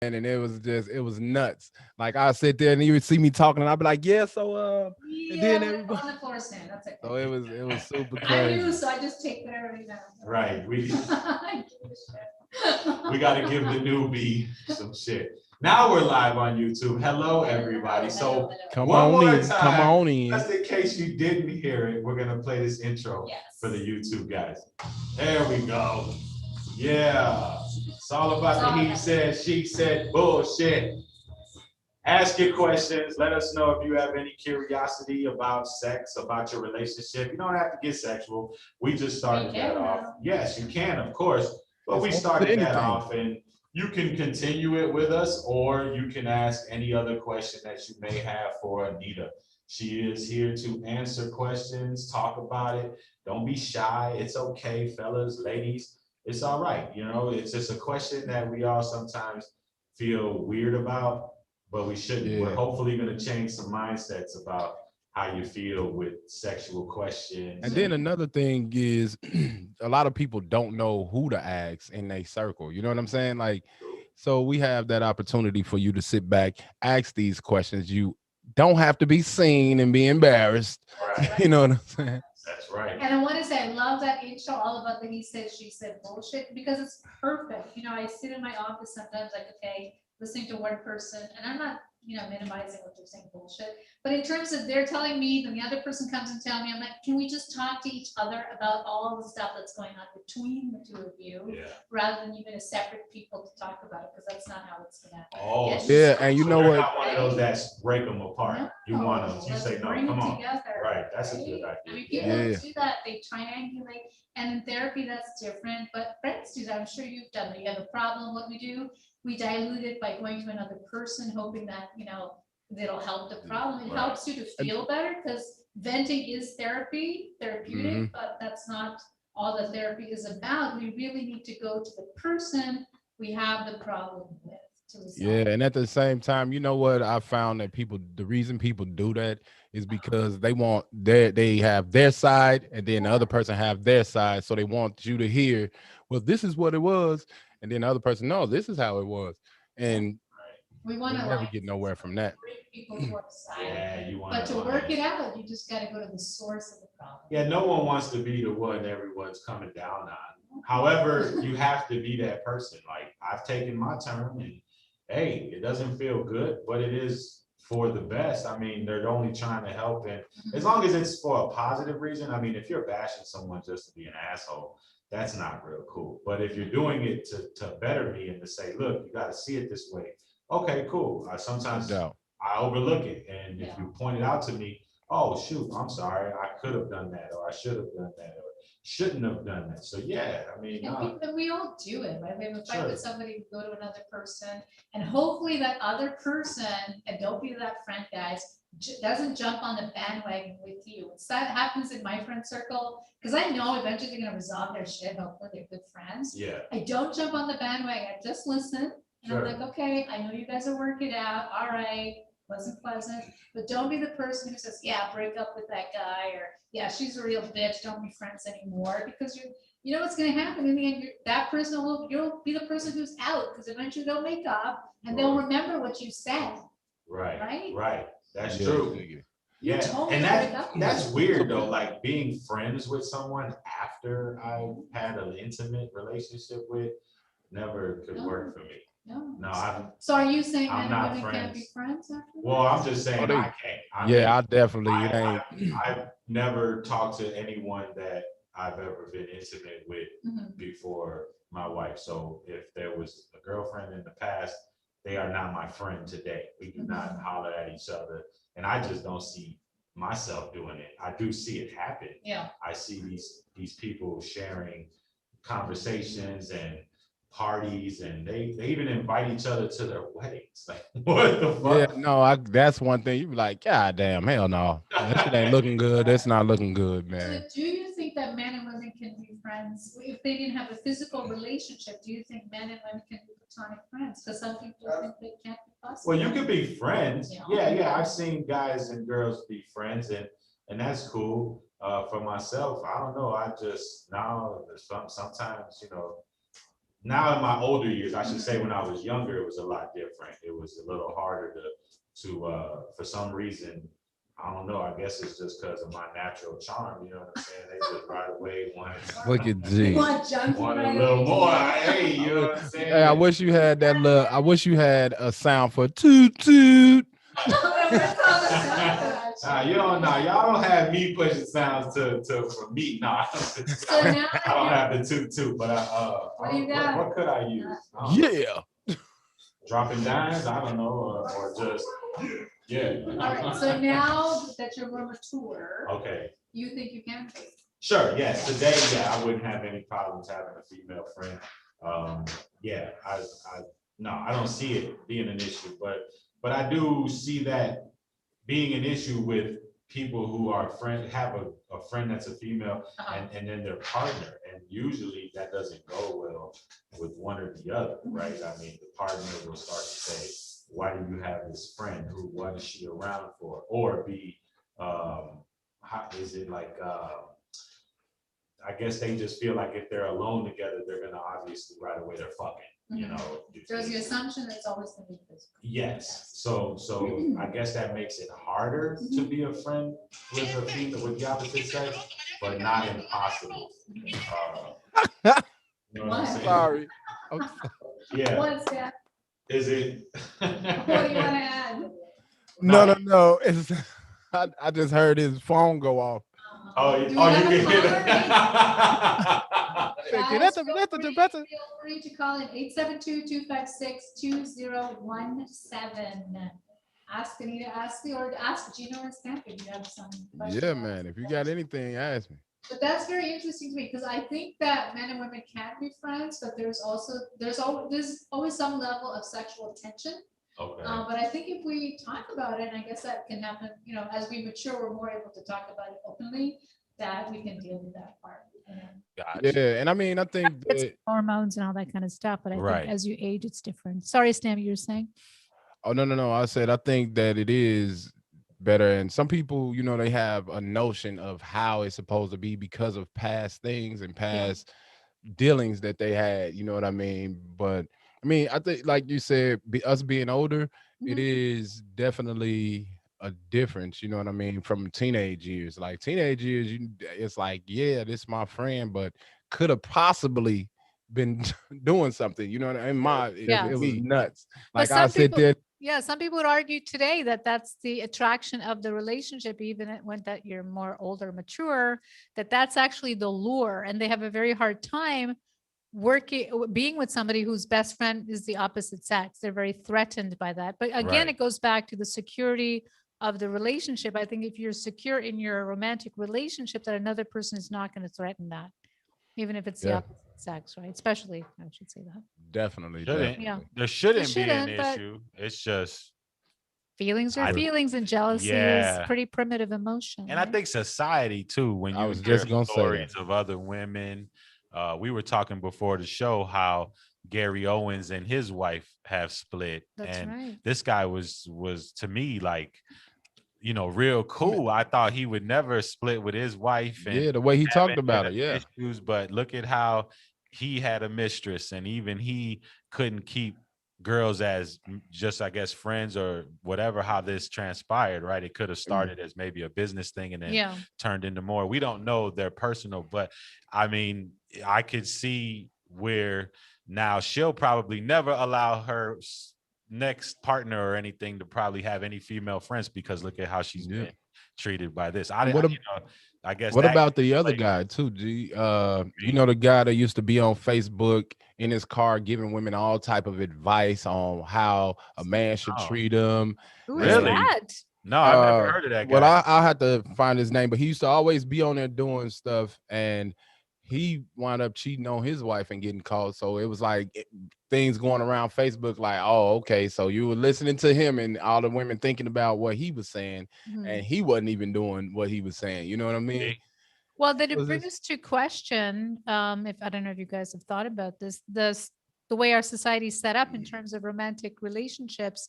and it was nuts. Like I sit there and you would see me talking, and I'd be like, yeah, and then Yeah, everybody. on the floor stand. That's okay. So it was super I'm new, crazy. so I just take whatever they know. Right. I give a shit. We got to give the newbie some shit. Now we're live on YouTube. Hello, everybody. So Come one on more in, come time, on in. just in case you didn't hear it, we're gonna play this intro Yes. for the YouTube guys. There we go. Yeah. It's all about the he said, she said bullshit. Ask your questions. Let us know if you have any curiosity about sex, about your relationship. You don't have to get sexual. We just started that off. Yes, you can, of course. But we It's open to started that anything. off, and you can continue it with us, or you can ask any other question that you may have for Anita. She is here to answer questions, talk about it. Don't be shy. It's okay, fellas, ladies. It's all right. You know, it's just a question that we all sometimes feel weird about, but we shouldn't. Yeah. We're hopefully going to change some mindsets about how you feel with sexual questions. And then another thing is a lot of people don't know who to ask in their circle. You know what I'm saying? Like, so we have that opportunity for you to sit back, ask these questions. You don't have to be seen and be embarrassed. Right. You know what I'm saying? That's right. And I want to say, I love that intro, all about the he said, she said bullshit, because it's perfect. You know, I sit in my office sometimes, like, okay, listening to one person, and I'm not, minimizing what they're saying bullshit. But in terms of they're telling me, then the other person comes and tells me, I'm like, can we just talk to each other about all the stuff that's going on between the two of you, rather than even as separate people to talk about it, because that's not how it's gonna happen. Oh, yeah, and you so know you're what? not one of those that break them apart. No, You want to, you let's say, no, bring come it on. together, Right, that's a right? good I idea. mean, people Yeah. do that, they triangulate, and in therapy, that's different, but friends do that. I'm sure you've done that. You have a problem, what we do, we dilute it by going to another person, hoping that, that'll help the problem. It Right. helps you to feel better, because venting is therapeutic, but that's not all the therapy is about. We really need to go to the person we have the problem with to resolve Yeah, it. and at the same time, you know what? I found that the reason people do that is because they have their side, and then the other person have their side, so they want you to hear, well, this is what it was, and then the other person, no, this is how it was, and We we want to never like get nowhere from that. bring people to our side. Yeah, you want But to work it out, you just got to go to the source of the problem. Yeah, no one wants to be the one everyone's coming down on. However, you have to be that person. Like, I've taken my turn, and hey, it doesn't feel good, but it is for the best. I mean, they're only trying to help, and as long as it's for a positive reason. I mean, if you're bashing someone just to be an asshole, that's not real cool. But if you're doing it to better me and to say, look, you got to see it this way. Okay, cool. No Sometimes doubt. I overlook it, and if you point it out to me, oh shoot, I'm sorry, I could have done that, or I should have done that, or shouldn't have done that. So yeah, I mean, And we all do it, right? We have a fight Sure. with somebody, we go to another person, and hopefully that other person, and don't be that friend, guys, doesn't jump on the bandwagon with you. It's that happens in my friend circle, because I know eventually they're gonna resolve their shit, hopefully they're good friends. yeah, I don't jump on the bandwagon, I just listen, and I'm Sure. like, okay, I know you guys are working it out, all right, wasn't pleasant, but don't be the person who says, yeah, break up with that guy, or yeah, she's a real bitch, don't be friends anymore, because you know what's going to happen in the end. That person you'll be the person who's out, because eventually they'll make up and they'll remember what you said. right, Right? That's Yeah, true. dig it. Yeah, totally and break up. that's weird though. Like, being friends with someone after I've had an intimate relationship with never could work for me. No, So are you saying I'm men and not women can't be friends. friends after that? Well, I'm just saying Oh, I can't. I yeah, mean, I definitely it ain't. I've never talked to anyone that I've ever been intimate with Mhm. before my wife. So if there was a girlfriend in the past, they are not my friend today. We do not holler at each other, and I just don't see myself doing it. I do see it happen. Yeah. I see these people sharing conversations and parties, and they even invite each other to their weddings. Like, what the Yeah, fuck? no, that's one thing. You be like, God damn, hell no. That shit ain't looking good. That's not looking good, So man. do you think that men and women can be friends if they didn't have a physical relationship? Do you think men and women can be platonic friends? Because some people think they can't be possible. Well, you could be friends. Yeah. Yeah. I've seen guys and girls be friends, and that's cool. For myself, I don't know. I just now sometimes now in my older years, I should say when I was younger, it was a lot different. It was a little harder to for some reason, I don't know, I guess it's just because of my natural charm, you know what I'm saying? They just right away wanted Look at You G. want junkie want a right little away. more. Hey, you know what I'm Hey, I saying? wish you had that look. I wish you had a sound for toot toot. You don't know. Y'all don't have me pushing sounds to for me. No, So now I don't have the toot, but What do you got? what could I use? I don't know. Yeah. Dropping dimes, I don't know, or just yeah. All right, so now that you're more mature, Okay. you think you can take. Sure. Yes. Today, yeah, I wouldn't have any problems having a female friend. Yeah, no, I don't see it being an issue, but I do see that being an issue with people who are have a friend that's a female and then their partner. And usually that doesn't go well with one or the other, right? I mean, the partner will start to say, why do you have this friend? What is she around for? Or be, how is it like, I guess they just feel like if they're alone together, they're gonna obviously right away they're fucking, you know. There's the assumption it's always gonna be physical. Yes, so I guess that makes it harder to be a friend with a female with the opposite sex, but not impossible. You know what I'm saying? Sorry. Yeah. What's that? Is it? What do you want to add? No. It's I just heard his phone go off. Oh, Do we you have a can hear caller? that. Guys, feel free to call in 872-256-2017. Ask Anita Astley or ask Gino and Stamp if you have some questions. Yeah, man. If you got anything, ask me. But that's very interesting to me because I think that men and women can be friends, but there's always some level of sexual tension. Okay. But I think if we talk about it, and I guess that can happen, you know, as we mature, we're more able to talk about it openly, that we can deal with that part. You know? Gotcha. Yeah, and I mean, I think It's that, hormones and all that kind of stuff, but I Right. think as you age, it's different. Sorry, Stam, you were saying? oh no. I said I think that it is better. And some people, you know, they have a notion of how it's supposed to be because of past things and past dealings that they had, you know what I mean? But I mean, I think like you said, us being older, it is definitely a difference, you know what I mean, from teenage years. Like teenage years, it's like, yeah, this is my friend, but could have possibly been doing something, you know what I mean? Yeah. It was nuts. But Like I some sit people, there. yeah, some people would argue today that that's the attraction of the relationship, even when that you're more older, mature, that's actually the lure, and they have a very hard time being with somebody whose best friend is the opposite sex. They're very threatened by that. But again, Right. it goes back to the security of the relationship. I think if you're secure in your romantic relationship, that another person is not going to threaten that, even if it's the Yeah. opposite sex, right? Especially, I should say that. Definitely. Shouldn't. Yeah. There shouldn't be an shouldn't, but- issue. It's just, Feelings are I- feelings, and jealousy is Yeah. pretty primitive emotion. and I right? think society too, when I you was hear just gonna say that. stories of other women, we were talking before the show how Gary Owens and his wife have split. That's and right. this guy was to me like, you know, real cool. I thought he would never split with his wife and Yeah, the way he have talked any about other it. Yeah. issues, but look at how he had a mistress, and even he couldn't keep girls as just, I guess, friends or whatever. How this transpired, right? It could have started as maybe a business thing and then Yeah. turned into more. We don't know their personal, but I mean, I could see where now she'll probably never allow her next partner or anything to probably have any female friends, because look at how she's been treated by this. I guess What that about the other like- guy too, G? You know, the guy that used to be on Facebook in his car giving women all type of advice on how a man should Oh. treat them. Who is Really? that? No, I've never heard of that guy. Well, I had to find his name, but he used to always be on there doing stuff, and he wound up cheating on his wife and getting caught. So it was like things going around Facebook, like, oh, okay, so you were listening to him and all the women thinking about what he was saying, and he wasn't even doing what he was saying. You know what I mean? Well, that it Was brings this- us to question, if I don't know if you guys have thought about this, the way our society is set up in terms of romantic relationships,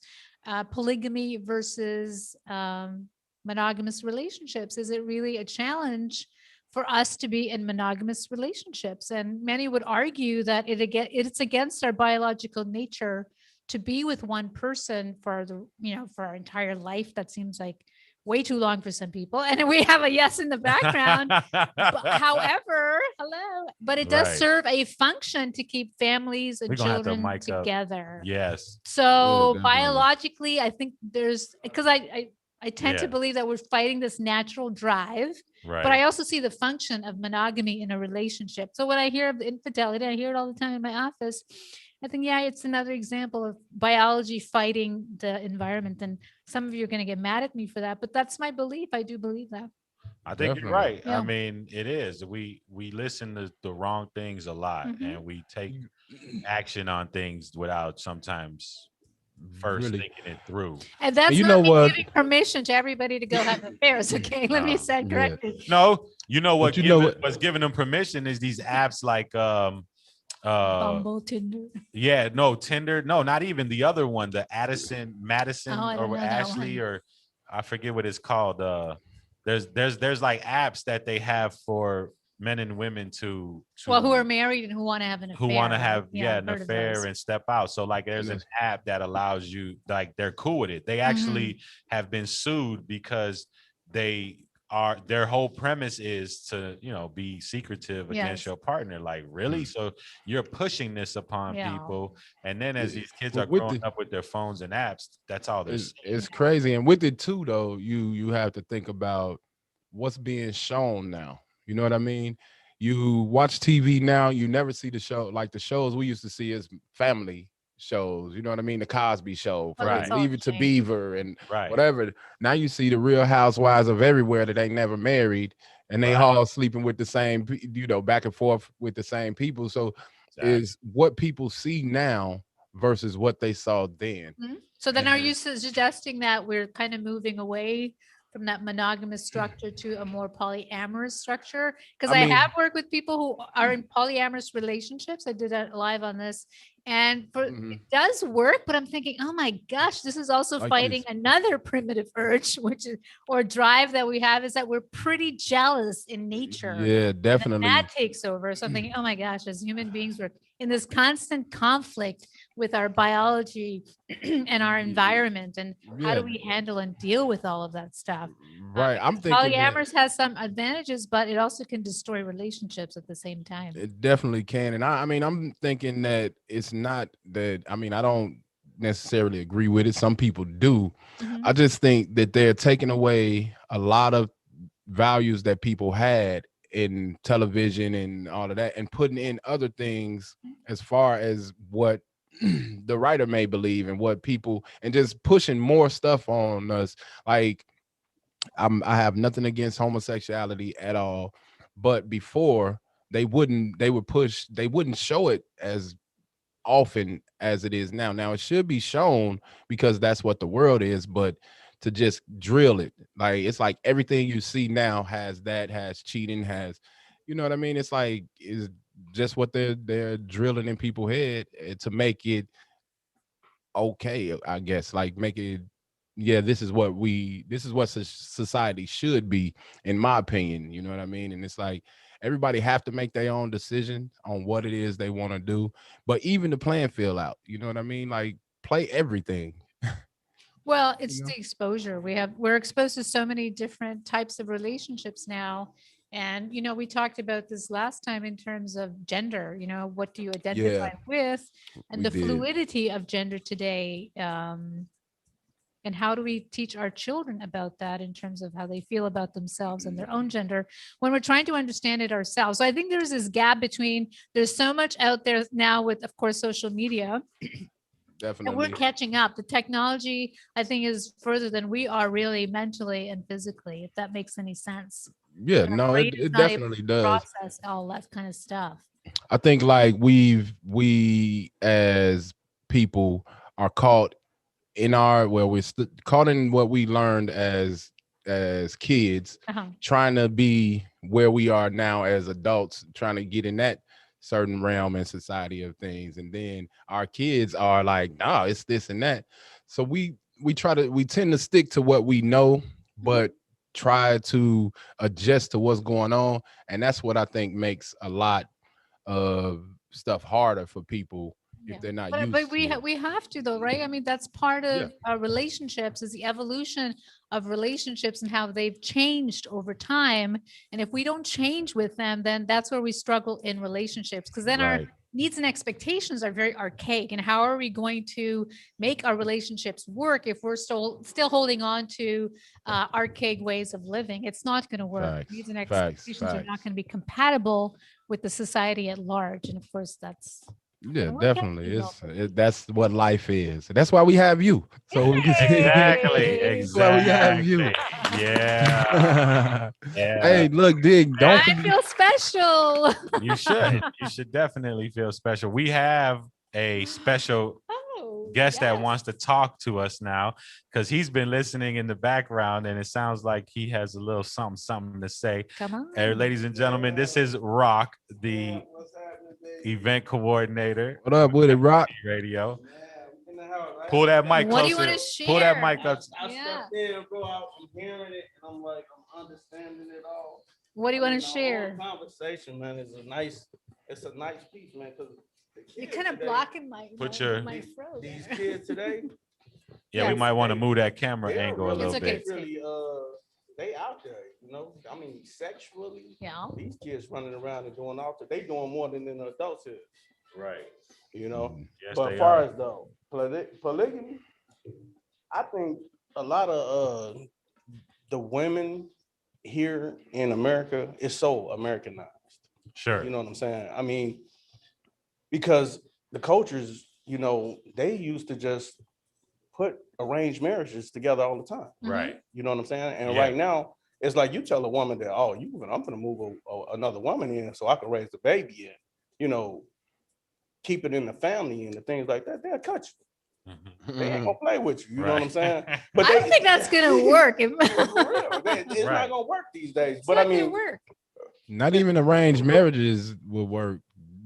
polygamy versus monogamous relationships. Is it really a challenge for us to be in monogamous relationships. And many would argue that it's against our biological nature to be with one person for for our entire life. That seems like way too long for some people. And we have a yes in the background. But however, hello, but it does Right. serve a function to keep families and We're gonna have to children mic up. together. Yes. So definitely. biologically, I think there's because I tend to Yeah. believe that we're fighting this natural drive, Right. but I also see the function of monogamy in a relationship. So when I hear of the infidelity, I hear it all the time in my office. I think, yeah, it's another example of biology fighting the environment. And some of you are going to get mad at me for that, but that's my belief. I do believe that. I think Definitely. you're right. Yeah. I mean, it is. We listen to the wrong things a lot, Mhm. and we take action on things without sometimes first Really. thinking it through. And that's you not know me what? giving permission to everybody to go have affairs. Okay. Let me No. set Yeah. correctly. No, you know what? But you know what? What's giving them permission is these apps like Bumble, Tinder. yeah, no, Tinder, no, not even the other one, the Madison Oh, I don't or know that Ashley, one. or I forget what it's called. There's like apps that they have for men and women Well, who are married and who want to have an affair. who want to right? have I've an heard of affair those. and step out. So like there's an Yes. app that allows you, like they're cool with it. They Mm-hmm. actually have been sued because their whole premise is to, be secretive against Yes. your partner. Like, really? So you're pushing this upon Yeah. people. And then as these kids But are with growing the up with their phones and apps, that's all they're it's crazy, and with it too, though, you have to think about what's being shown now. You know what I mean? You watch TV now, you never see the show like the shows we used to see as family shows. You know what I mean? The Cosby Show, Well, from it's Right. all Leave It to changed. Beaver, and right. whatever. Now you see the Real Housewives of everywhere that ain't never married, and they Right. all sleeping with the same, back and forth with the same people. So Exactly. is what people see now versus what they saw then. Mhm. So then are you suggesting that we're kind of moving away from that monogamous structure to a more polyamorous structure? Because I I mean, have worked with people who are in polyamorous relationships. I did that live on this. And mhm. it does work, but I'm thinking, oh my gosh, this is also Like fighting this. another primitive urge, which is or drive that we have, is that we're pretty jealous in nature. Yeah, And then definitely. that takes over. So I'm thinking, oh my gosh, as human beings, we're in this constant conflict with our biology and our environment. And how Yeah, do we handle and deal with all of that stuff? right. I'm Because thinking that polyamorous has some advantages, but it also can destroy relationships at the same time. it definitely can. And I mean, I'm thinking that it's not that, I mean, I don't necessarily agree with it. Some people do. Mhm. I just think that they're taking away a lot of values that people had in television and all of that and putting in other things as far as what the writer may believe and what people, and just pushing more stuff on us. Like, I have nothing against homosexuality at all, but before they wouldn't show it as often as it is now. Now it should be shown because that's what the world is, but to just drill it, like it's like everything you see now has cheating, has, you know what I mean? It's like is just what they're drilling in people's head, to make it okay, I guess, like make it, yeah, this is what society should be, in my opinion. You know what I mean? And it's like everybody have to make their own decision on what it is they want to do, but even the playing field out, you know what I mean? Like, play everything. Well, You it's know? the exposure. We're exposed to so many different types of relationships now. And, we talked about this last time in terms of gender, what do you identify Yeah, with, and we the did. fluidity of gender today. And how do we teach our children about that in terms of how they feel about themselves and their own gender when we're trying to understand it ourselves? So I think there's this gap between, there's so much out there now with, of course, social media, and we're Definitely. catching up. The technology, I think, is further than we are really mentally and physically, if that makes any sense. Yeah, Our no, brain it, is it not able definitely to does. process all that kind of stuff. I think like we as people are caught in our, well, we're caught in what we learned as kids, Uh-huh. trying to be where we are now as adults, trying to get in that certain realm in society of things, and then our kids are like, nah, it's this and that. So we tend to stick to what we know, but try to adjust to what's going on. And that's what I think makes a lot of stuff harder for people Yeah. if they're not But used we to it. we have to though, right? I mean, that's part Yeah. of our relationships is the evolution of relationships and how they've changed over time. And if we don't change with them, then that's where we struggle in relationships because then our Right. needs and expectations are very archaic. And how are we going to make our relationships work if we're still holding on to archaic ways of living? It's not going to work. Facts, Needs and facts, expectations are not facts. going to be compatible with the society at large. And of course, that's Yeah, gonna work out definitely. too well. That's what life is. That's why we have you. So we can Exactly. that's why we have you. Exactly. Yeah. Yeah. Hey, look, Dig, don't I forget. feel special. You should. You should definitely feel special. We have a special Oh, guest that yes. wants to talk to us now because he's been listening in the background and it sounds like he has a little something to say. Come on. Ladies and gentlemen, this is Rock, the event coordinator, What up with it, Rock? radio. Pull that mic What do you closer. want to Pull that share? mic up. I Yeah. stepped in, bro. I'm hearing it, and I'm like, I'm understanding it all. What do you want to The whole share? Conversation, man, is it's a nice piece, man. Because You're kind of blocking my Put my, your- my throat. these there. kids today. Yeah, we Yes. might want to move that camera they're angle a really, little It's okay. bit. Really, they out there, you know. I mean, sexually, Yeah. these kids running around and doing all that. They doing more than in the adulthood, Right. you know. Yes, But they as far are. as though polygamy, I think a lot of the women here in America is so Americanized. Sure. You know what I'm saying? I mean, because the cultures, you know, they used to just put arranged marriages together all the time. Right. You know what I'm saying? And Yeah. right now, it's like you tell a woman that, oh, I'm gonna move another woman in so I can raise the baby and, you know, keep it in the family and the things like that. They'll cut you. They ain't gonna play with you. You know what I'm saying? But I don't think that's gonna work. for real, it's Right. not gonna work these days. It's But not I gonna mean, work. Not even arranged marriages will work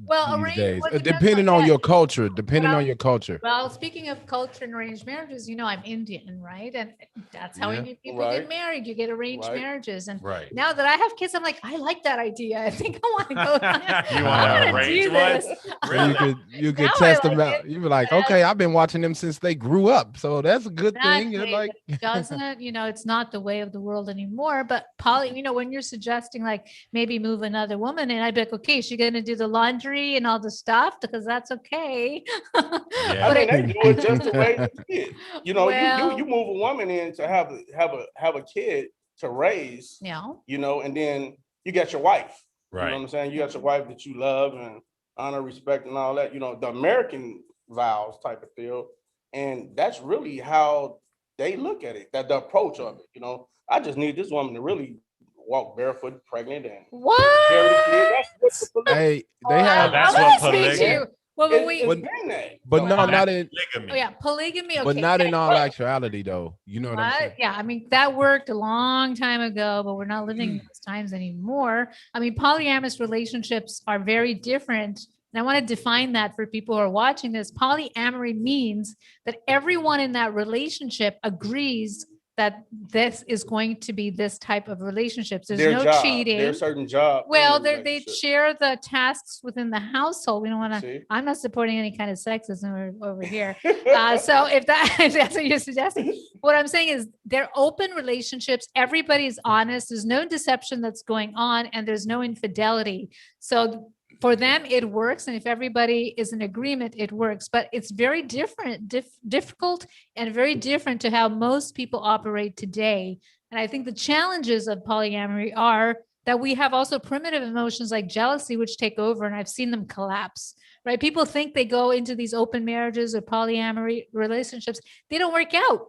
Well, these arranged- days. well, it Depending depends on on your that. culture. Depending Well, on your culture. Well, speaking of culture and arranged marriages, you know, I'm Indian, right? And that's how Yeah. Indian people Right. get married. You get arranged Right. marriages. And Right. now that I have kids, I'm like, I like that idea. I think I want to go. You wanna I wanna arrange do one? this. So you could Now I test them like out. it. You be like, Yes. okay, I've been watching them since they grew up. So that's a good thing. You're Exactly, like, but it doesn't, you know, it's not the way of the world anymore. But poly, you know, when you're suggesting like maybe move another woman in, I'd be like, okay, is she gonna do the laundry and all the stuff? Because that's okay. Yeah. I But mean, they do it just to raise a kid. You know, Well- you move a woman in to have a kid to raise, you know, you know, and then you got your wife. You know what Right. I'm saying? You got your wife that you love and honor, respect, and all that, you know, the American vows type of deal. And that's really how they look at it, that the approach of it, you know. I just need this woman to really walk barefoot, pregnant, and carry the kid. what? That's what the hey, they Oh, have, that's I what wanna speak to polygamy- you. Well, it's wait, But- been that. but no, Well, not in, Polygamy. oh yeah, polygamy. Okay. but not in yeah, all actuality though. You know what I'm saying? What? Yeah, I mean that worked a long time ago, but we're not living in those times anymore. I mean, polyamorous relationships are very different. And I want to define that for people who are watching this. Polyamory means that everyone in that relationship agrees that this is going to be this type of relationships. There's Their no job, cheating. their certain job. in Well, the they relationship. share the tasks within the household. We don't want to. See? I'm not supporting any kind of sexism over here. So if if that's what you're suggesting, what I'm saying is they're open relationships. Everybody's honest. There's no deception that's going on, and there's no infidelity. So for them, it works. And if everybody is in agreement, it works. But it's very difficult and very different to how most people operate today. And I think the challenges of polyamory are that we have also primitive emotions like jealousy, which take over, and I've seen them collapse, right? People think they go into these open marriages or polyamory relationships. They don't work out.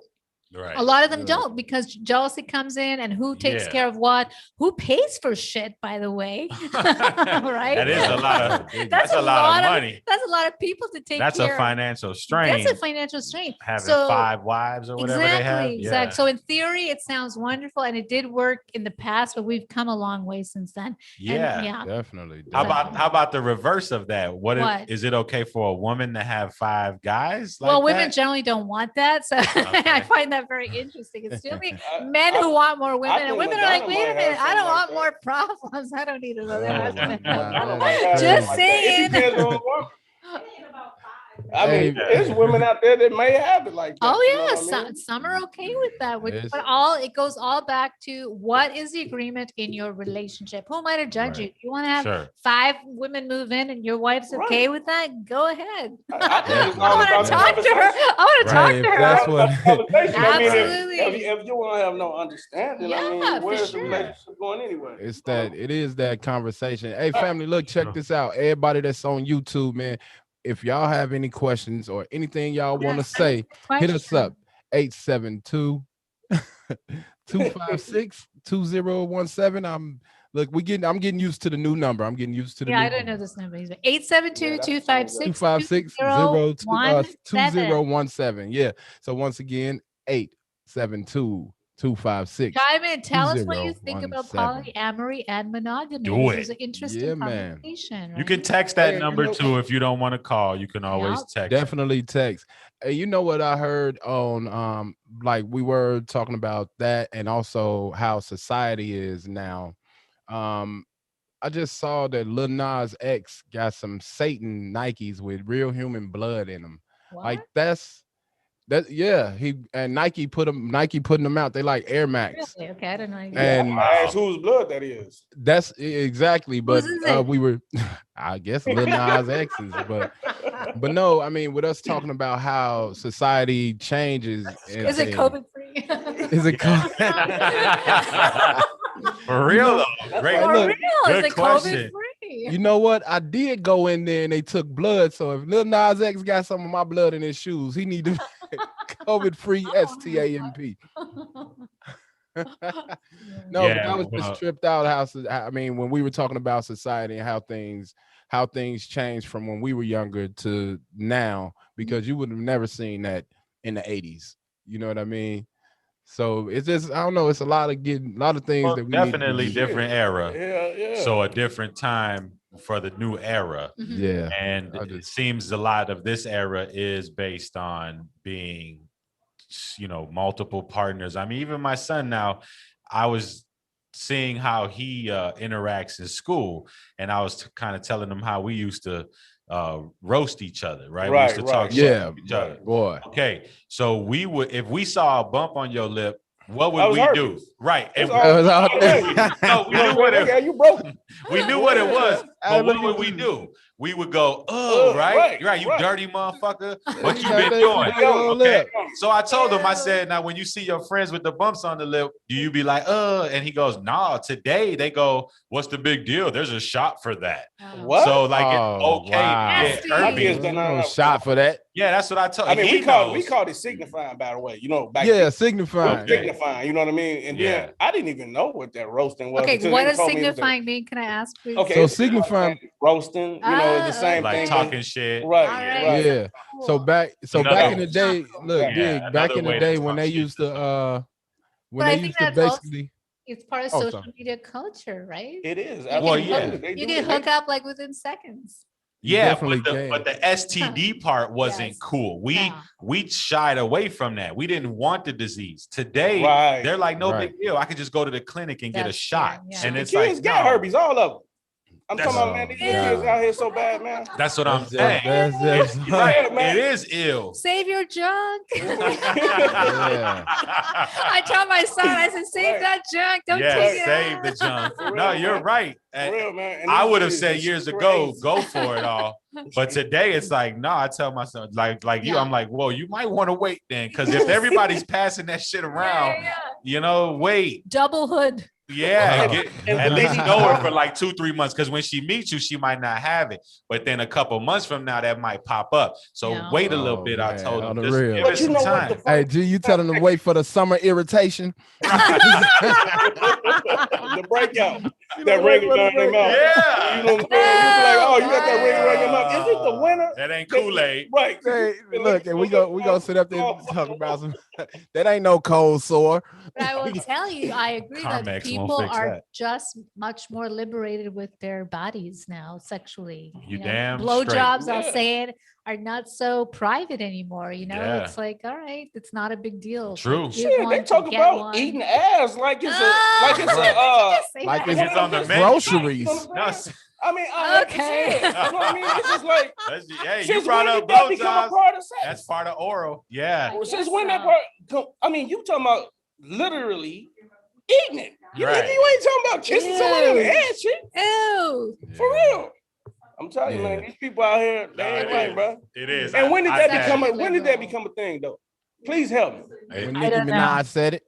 Right. A lot of them Yeah. don't because jealousy comes in and who takes Yeah. care of what, who pays for shit, by the way. Right? That is a lot of That's that's a lot of money. That's a lot of people to take That's care a of. financial strain. That's a financial strain. Having So- 5 wives or whatever they have. Exactly, exactly. Yeah. So in theory, it sounds wonderful and it did work in the past, but we've come a long way since then. And Yeah. yeah. Definitely. How about the reverse of that? What What? is it okay for a woman to have 5 guys? Like Well, women that? generally don't want that. So I Okay. find that that very interesting. It's still be I- men who want more women, and think women are like, Madonna wait a might have minute, I don't something like want that. more problems. I don't need another Oh my husband. God, Madonna that might is have Just something like that. saying. It depends on the woman. About five. I mean, Hey. there's women out there that may have it like that. Oh you know yeah, what I mean? some are okay with that. It's- But all it goes all back to what is the agreement in your relationship? Who am I to judge you? Right. You want to have Sure. 5 women move in and your wife's okay Right. with that? Go ahead. I think it's I all want about to the talk to her. conversation. I want to Right. talk Hey, to if her. that's All what- about the conversation. I mean, Absolutely. if you want to have no understanding, I Yeah, mean, for where's sure. the relationship going anyway? It's You know? that it is that conversation. Hey, family, look, check this out. Everybody that's on YouTube, man. If y'all have any questions or anything y'all want to Yes, send us say, a hit us question. up 872 256 2017. I'm getting used to the new number. I'm getting used to the Yeah, new I don't know number. this number. Either. Yeah, that's 872-256-2017. 256 2017. Yeah. So once again, 872 256 Chime in. Tell us what you think about 2017. polyamory and monogamy. Do This is it. an interesting Yeah, man. conversation. You Right? can text that Hey, you number know- too if you don't want to call. You can always Yep. text. Definitely text. Hey, you know what I heard on like we were talking about that and also how society is now. I just saw that Lil Nas X got some Satan Nikes with real human blood in them. Like What? yeah, he and Nike putting them out. They like Air Max. Really? Okay, I don't know. And I asked whose blood that is. that's exactly, but Whose is it? we were I guess Lil Nas X's, but no, I mean, with us talking about how society changes, and Is it things, COVID free? Is it For real know- though. Great. For look, real? good Is it question. COVID free? You know what? I did go in there and they took blood. So if Lil Nas X got some of my blood in his shoes, he need to COVID free STAMP. No, Yeah, but I was well- just tripped out I mean, when we were talking about society and how things changed from when we were younger to now, because you would have never seen that in the 80s. You know what I mean? So it's just, I don't know, it's a lot of things Well, that we need to definitely be- different era. Yeah. So a different time for the new era. Mhm. Yeah. And I it just- seems a lot of this era is based on being, multiple partners. I mean, even my son now, I was seeing how he interacts in school, and I was kind of telling him how we used to roast each other, right? We used to Right, talk right. shit Yeah, to each other. boy. Okay, so we would, if we saw a bump on your lip, what would That was we do? herpes. Right. It's And all- That was all no, we knew what Yeah, it, you broke. we knew what it was. Hey, But look what would at we you. do? We would go, oh, right, you right. dirty motherfucker. What you got been that doing? big old Okay. lip. So I told him, I said, now when you see your friends with the bumps on the lip, do you be like, and he goes, nah, today they go, what's the big deal? There's a shot for that. Oh. What? So like Oh, it's okay to wow. get Nasty. My herpes. kids done No not shot for that. Yeah, that's what I told I mean, he we called knows. it signifying, by the way. You know, back Yeah, then. signifying. Okay. Signifying, you know what I mean? And Yeah. then I didn't even know what that roasting was. Okay, until what they does told me it was a- signifying mean? Can I ask, please? Okay, So it's signifying- roasting, you know, it's the same Like thing. talking shit. Right, All right. right. Yeah. So back Another- in the day, look, Yeah, dig, back another in the way to day talk when they shit used to to when But I they think used to that's also- basically It's part of Oh, social sorry. media culture, right? It is. Well, absolutely. yeah. They You do- can they- hook up like within seconds. You Yeah, definitely but the STD part wasn't Yes. cool. Yeah. We shied away from that. We didn't want the disease. Today, Right. they're like, no Right. big deal. I could just go to the clinic and get a That's shot. true, yeah. And The it's kids like, got no, herpes, all of them. I'm That's- talking about, man, these Oh, kids God. out here so bad, man. that's what I'm that's saying. that's You're right. Yeah, man. It is ill. Save your junk. Yeah. I tell my son, I said, save Right. that junk. Don't Yes, take it save out. the junk. For No, real, you're man. right. For real, man. And I these would have kids said is years ago, crazy. go for it all. But today it's like, no, I tell myself, like you, Yeah. I'm like, well, you might want to wait then. Because if everybody's passing that shit around, wait. Double hood. Yeah, Wow. at least know her for like 2-3 months. Because when she meets you, she might not have it. But then a couple months from now, that might pop up. So Yeah. wait a little Oh, bit. I man, told on him, the just real. give But it you some know what? time. The Hey, G, you telling them to wait for the summer irritation? the breakout. That ring around their mouth. Yeah. You know what I'm saying? You be like, oh, you got that ring around your mouth. Is it the winter? That ain't Kool-Aid. Right. Hey, look, and we go sit up there and talk about some. That ain't no cold sore. But I will tell you, I agree that Carmex won't people fix are that. just much more liberated with their bodies now sexually. You know. damn Blowjobs, I'll Yeah. say it. are not so private anymore. Yeah. It's like, all right, it's not a big deal. It's True. like, give Shit, they one to talk get about one. eating ass like it's Ah, a Right. say Like that. it's It's on the It's menu. groceries. No, s- I mean, I hate to Okay. say it. You know what I mean? It's just like, hey, you since brought when up did that become a blowjobs. part of sex? That's part of oral. Yeah. I Well, since guess when that so. part? I mean, you talking about literally eating it. You Right. ain't talking about kissing somebody on the Ew. ass, shit. Ew. For real. I'm telling you, Yeah. man, these people out here, they No, ain't it right, is. bro. It is. And when did I that get become it. when did that become a thing though? Please help me. When It- Nicki don't know. Minaj said it.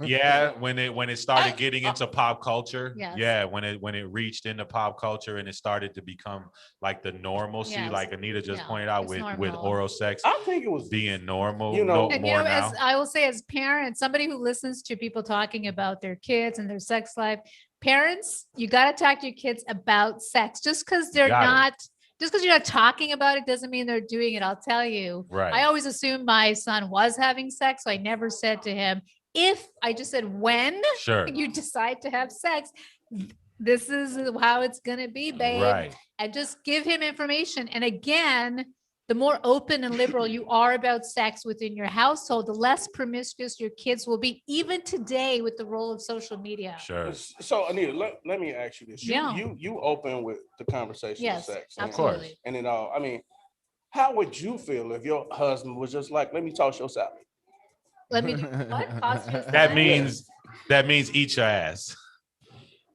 Yeah, when it started getting into pop culture. Yes. Yeah, when it reached into pop culture and it started to become like the normalcy, Yes. like Anita just Yeah, pointed out it's with normal. oral sex I think it was being normal, You know- no And more now. as I will say, as parents, somebody who listens to people talking about their kids and their sex life, parents, you got to talk to your kids about sex. Just because they're Got it. not, just because you're not talking about it doesn't mean they're doing it. I'll tell you. Right. I always assumed my son was having sex, so I never said to him, if I just said when Sure. you decide to have sex, this is how it's gonna be, babe. Right. And just give him information. And again, the more open and liberal you are about sex within your household, the less promiscuous your kids will be, even today with the role of social media. Sure. so Anita, let me ask you this. Yeah. You open with the conversation Yes, of sex. absolutely. And then I mean, how would you feel if your husband was just like, let me toss your salad? Let me do what? Toss your That salad? means eat your ass.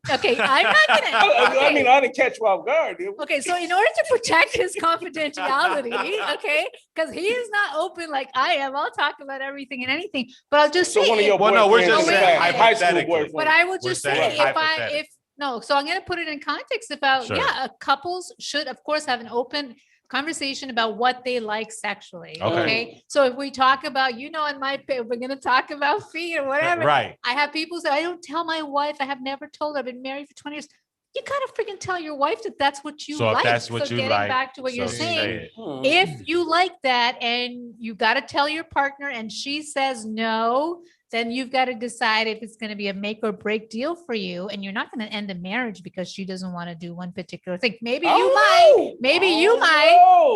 Okay, I'm not gonna. I mean, okay. I didn't catch you off guard. Did we? Okay, so in order to protect his confidentiality, okay, because he is not open like I am, I'll talk about everything and anything. But I'll just So say, one of your Well, no, we're boyfriends just in the saying past, high school hypothetically. boyfriend. but I will We're just say, saying if hypothetical. no, so I'm gonna put it in context about, Sure. yeah, couples should of course have an open conversation about what they like sexually. Okay. Okay. So if we talk about, on my page, we're gonna talk about feet or whatever. Right. I have people say, I don't tell my wife, I have never told her, I've been married for 20 years. You gotta freaking tell your wife that that's what you So if like. that's what you getting like, back to what you're so saying, say it. if you like that and you got to tell your partner and she says no, then you've got to decide if it's going to be a make or break deal for you. And you're not going to end a marriage because she doesn't want to do one particular thing. Maybe you might,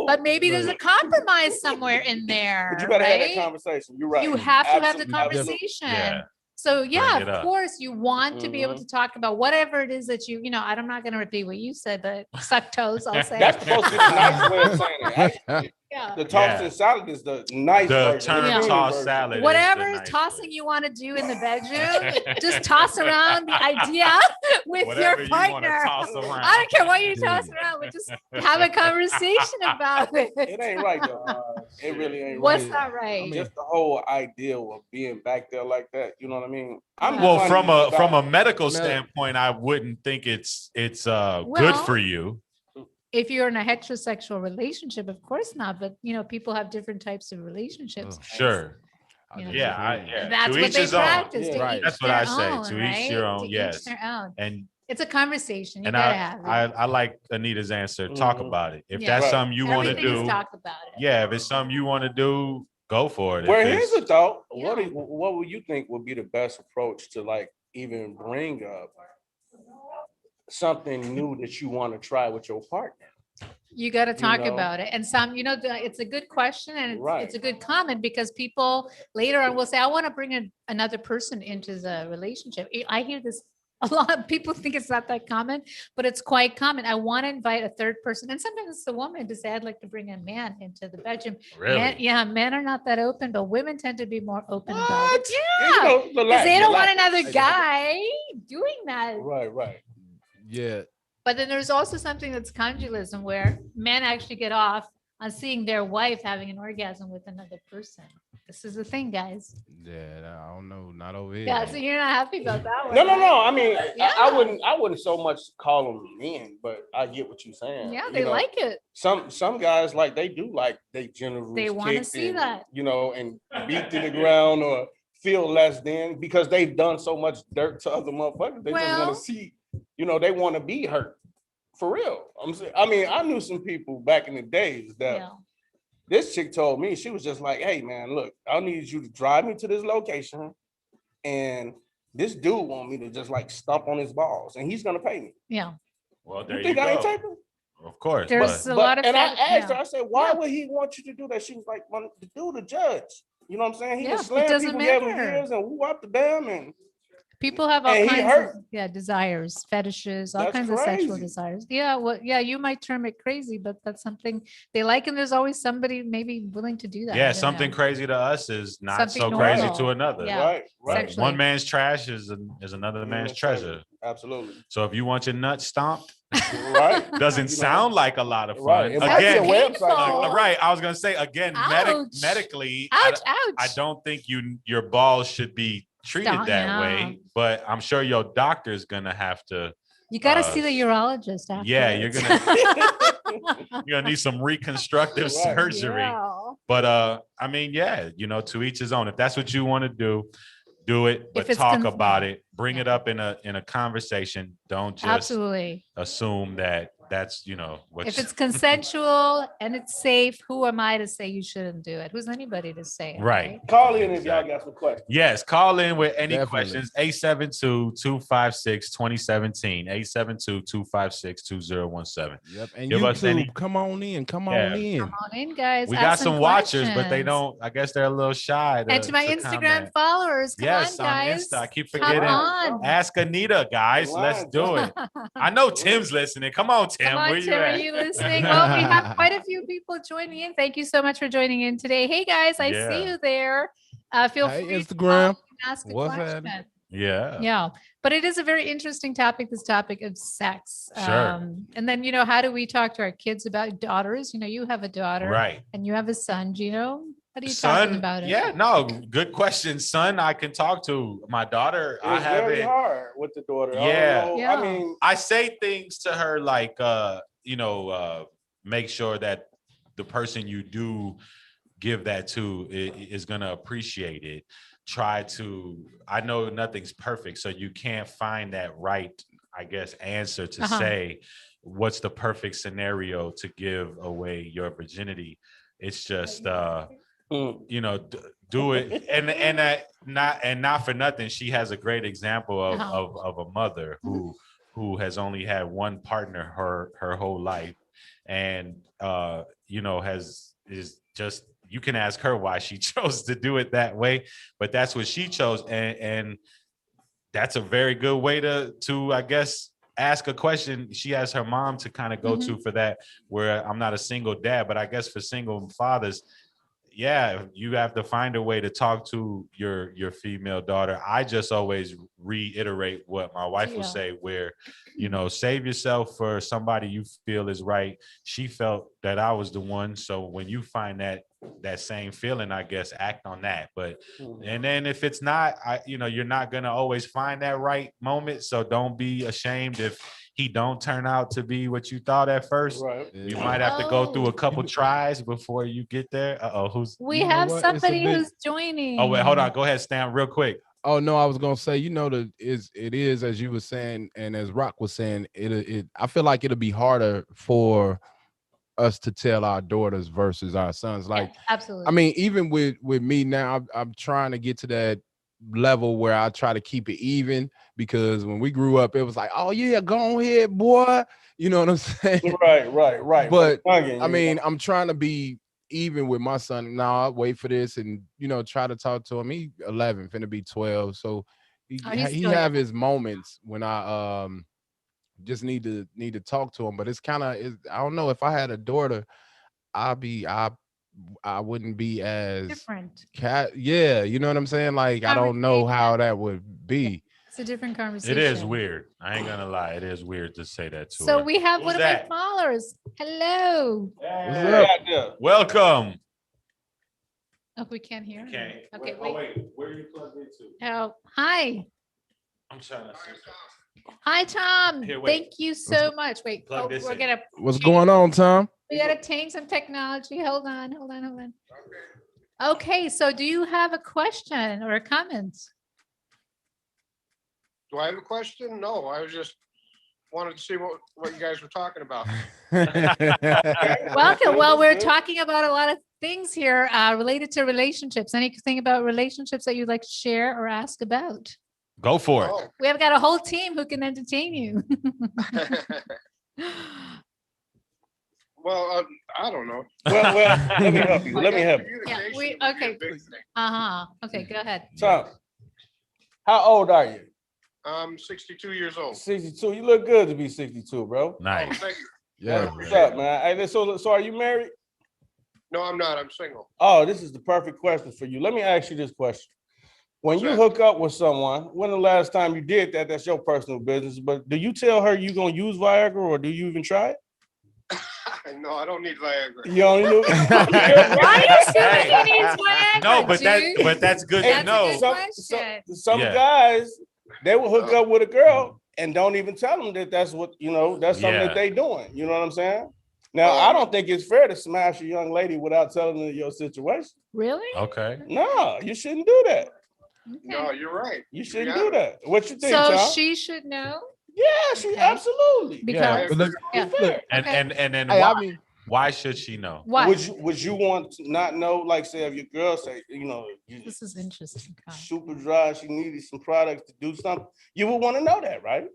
but maybe there's a compromise somewhere in there. But you better have that right? conversation. You're right. You have to have the Absolutely. conversation. Yeah. So Bring yeah, it of up. course you want to be able to talk about whatever it is that I'm not going to repeat what you said, but suck toes, I'll say. That's supposed to be the nice way of saying it. Actually, Yeah. the tossing salad is the nice The version. term Yeah. toss version. salad. is Whatever the nice tossing way. you want to do in the bedroom, just toss around the idea with Whatever your you want to partner. toss around. I don't care what you Dude. toss around, but just have a conversation about it. It ain't right though. It really ain't What's right. not right? Just the whole idea of being back there like that. You know what I mean? I'm Well, funny from a about- medical Mel- standpoint, I wouldn't think it's good Well, for you. If you're in a heterosexual relationship, of course not. But people have different types of relationships. Oh, Sure. You know, Yeah. That's To what each they his own. practice. Yeah. To Right. each That's what their I say, own, to each your right? own, To each yes. their own. And It's a conversation. You and gotta have it. I like Anita's answer. Talk Mhm. about it. If Yeah. that's Right. something you want to Everything is do, talk about it. yeah. If it's something you want to do, go for it. Well, If here's it's- a thought. Yeah. What would you think would be the best approach to like even bring up something new that you want to try with your partner? You got to talk know? about it. And it's a good question and Right. it's a good comment because people later on will say, I want to bring another person into the relationship. I hear this a lot of people think it's not that common, but it's quite common. I want to invite a third person. And sometimes it's the woman to say, I'd like to bring a man into the bedroom. Really? Men are not that open, but women tend to be more open about What? it. You Yeah. know, Because they don't want relax. another guy doing that. Right. Yeah. But then there's also something that's conjugism where men actually get off on seeing their wife having an orgasm with another person. This is the thing, guys. Yeah. I don't know. Not over here. Yeah, so you're not happy about that one. No. right? I mean, Yeah. I wouldn't so much call them men, but I get what you're saying. Yeah, You they know, like it. some guys like they do like they genitals. They wanna kicked see and, that. and beat to the ground or feel less than because they've done so much dirt to other motherfuckers. They just Well- want to see, they want to be hurt. For real. I knew some people back in the days that Yeah. this chick told me, she was just like, hey man, look, I need you to drive me to this location. And this dude want me to just like stomp on his balls and he's gonna pay me. Yeah. Well, there You you think I ain't go. taping? of course. There's But a lot of And I asked her, yeah. I said, why Yeah. would he want you to do that? She was like, well, the dude, the judge. You know what I'm saying? He Yeah, was it slaying doesn't people, gave him matter. years and woo up the damn and People have all And he kinds hurt. of desires, fetishes, all That's kinds of sexual crazy. desires. Yeah, well, yeah, you might term it crazy, but that's something they like, and there's always somebody maybe willing to do that. I yeah, don't something know. crazy to us is not Something so crazy normal. to another. Yeah. right, But right. Sexually. one man's trash is another man's treasure. Absolutely. So if you want your nuts stomped, Right. doesn't You know, sound like a lot of fun. Right. It might be a Again, website. painful. right. I was gonna say again, Ouch. medically, Ouch, I ouch. don't think your balls should be treated Stop, that yeah. way. But I'm sure your doctor's gonna have to. You got to see the urologist after. Yeah, you're gonna need some reconstructive Right. surgery. Yeah. But I mean, yeah, to each his own. If that's what you want to do it, but it's talk cons- about it. Bring Yeah. it up in a conversation. Don't just Absolutely. assume that that's what If it's consensual and it's safe, who am I to say you shouldn't do it? Who's anybody to say it? Right. Call in if y'all Exactly. got some questions. Yes, call in with any Definitely. questions. 872-256-2017. 872-256-2017. Yep. And Give us YouTube, any- come on in. Come Yeah. on in. Come on in, guys. We Ask got some watchers, but they questions. don't. I guess they're a little shy. And to my Instagram comment. followers, come Yes, on, on guys. Insta. I keep Come forgetting. on. Ask Anita, guys. Let's do it. I know Tim's listening. Come on, Tim. Come on, Where you Tim, are at? you listening? Well, we have quite a few people joining in. Thank you so much for joining in today. Hey, guys, I Yeah. see you there. Feel Hey, free to Instagram. call and ask a What's question. happening? Yeah. Yeah, but it is a very interesting topic, this topic of sex. Sure. And then, how do we talk to our kids about daughters? You have a daughter Right. and you have a son, Gino. How do you talk Son, about it? yeah, no, good question. Son, I can talk to. My daughter, I It's very haven't. hard with the daughter. Yeah. I don't know. Yeah. I mean, I say things to her like, make sure that the person you do give that to is going to appreciate it. I know nothing's perfect, so you can't find that right, I guess, answer to say what's the perfect scenario to give away your virginity. It's just, do it. And not for nothing. She has a great example of a mother who has only had one partner her whole life. And, is just, you can ask her why she chose to do it that way, but that's what she chose. And that's a very good way to I guess, ask a question. She has her mom to kind of go to for that, where I'm not a single dad, but I guess for single fathers, yeah, you have to find a way to talk to your female daughter. I just always reiterate what my wife will say, where, save yourself for somebody you feel is right. She felt that I was the one. So when you find that same feeling, I guess, act on that. But, and then if it's not, you're not going to always find that right moment. So don't be ashamed if he don't turn out to be what you thought at first. right. You might have to go through a couple tries before you get there. We You know have what? It's a somebody bit- who's joining. Oh, wait, hold on. Go ahead, Stan, real quick. Oh no, I was gonna say, it is as you were saying, and as Rock was saying, I feel like it'll be harder for us to tell our daughters versus our sons. Like, absolutely. I mean, even with me now, I'm trying to get to that level where I try to keep it even, because when we grew up, it was like, oh yeah, go ahead, boy. You know what I'm saying? Right. But Youngin, I mean, I'm trying to be even with my son. Now I wait for this and try to talk to him. He 11, finna be 12, so he have his moments when I just need to talk to him. But it's kind of, I don't know, if I had a daughter, I wouldn't be as different. Yeah, you know what I'm saying? Like, I don't know how that would be. It's a different conversation. It is weird. I ain't gonna lie. It is weird to say that to So her. we have Who's one of that? my followers. Hello. Welcome. Oh, we can't hear. Okay. Okay, wait. Where are you plugged into? Oh, hi. I'm trying to see. Hi, Tom. Here, wait. Thank you so much. Wait, Plug this we're in. gonna. What's going on, Tom? We gotta change some technology. Hold on. Okay, so do you have a question or a comment? Do I have a question? No, I was just wanted to see what you guys were talking about. Welcome. Well, we're talking about a lot of things here related to relationships. Anything about relationships that you'd like to share or ask about? Go for it. Oh. We have got a whole team who can entertain you. Well, I don't know. Well, let me help you. Let me help you. Yeah, Communication we- would be a okay. big thing. Okay, go ahead. Tom, how old are you? I'm 62 years old. 62. You look good to be 62, bro. Oh, Nice. thank you. Yeah. That's what's up, man. Hey, so are you married? No, I'm not. I'm single. Oh, this is the perfect question for you. Let me ask you this question. When What's you that? hook up with someone, when the last time you did that, that's your personal business. But do you tell her you gonna use Viagra or do you even try it? No, I don't need Viagra. You only knew. Why are you assuming Hey. he needs Viagra, No, but dude? that's good That's to a know. good question. Some Yeah. guys, they will hook up with a girl and don't even tell them that that's what, that's something Yeah. that they doing. You know what I'm saying? Now, I don't think it's fair to smash a young lady without telling her your situation. Really? Okay. No, you shouldn't do that. No, you're right. You shouldn't do that. What you think, So Tom? she should know Yeah, she Okay. absolutely. Yeah, because but look, yeah. look, And Okay. and then hey, why, I mean, why should she know? Why? Would you want to not know, like, say, if your girl say, you This is interesting. Kyle. super dry, she needed some products to do something, you would want to know that, right?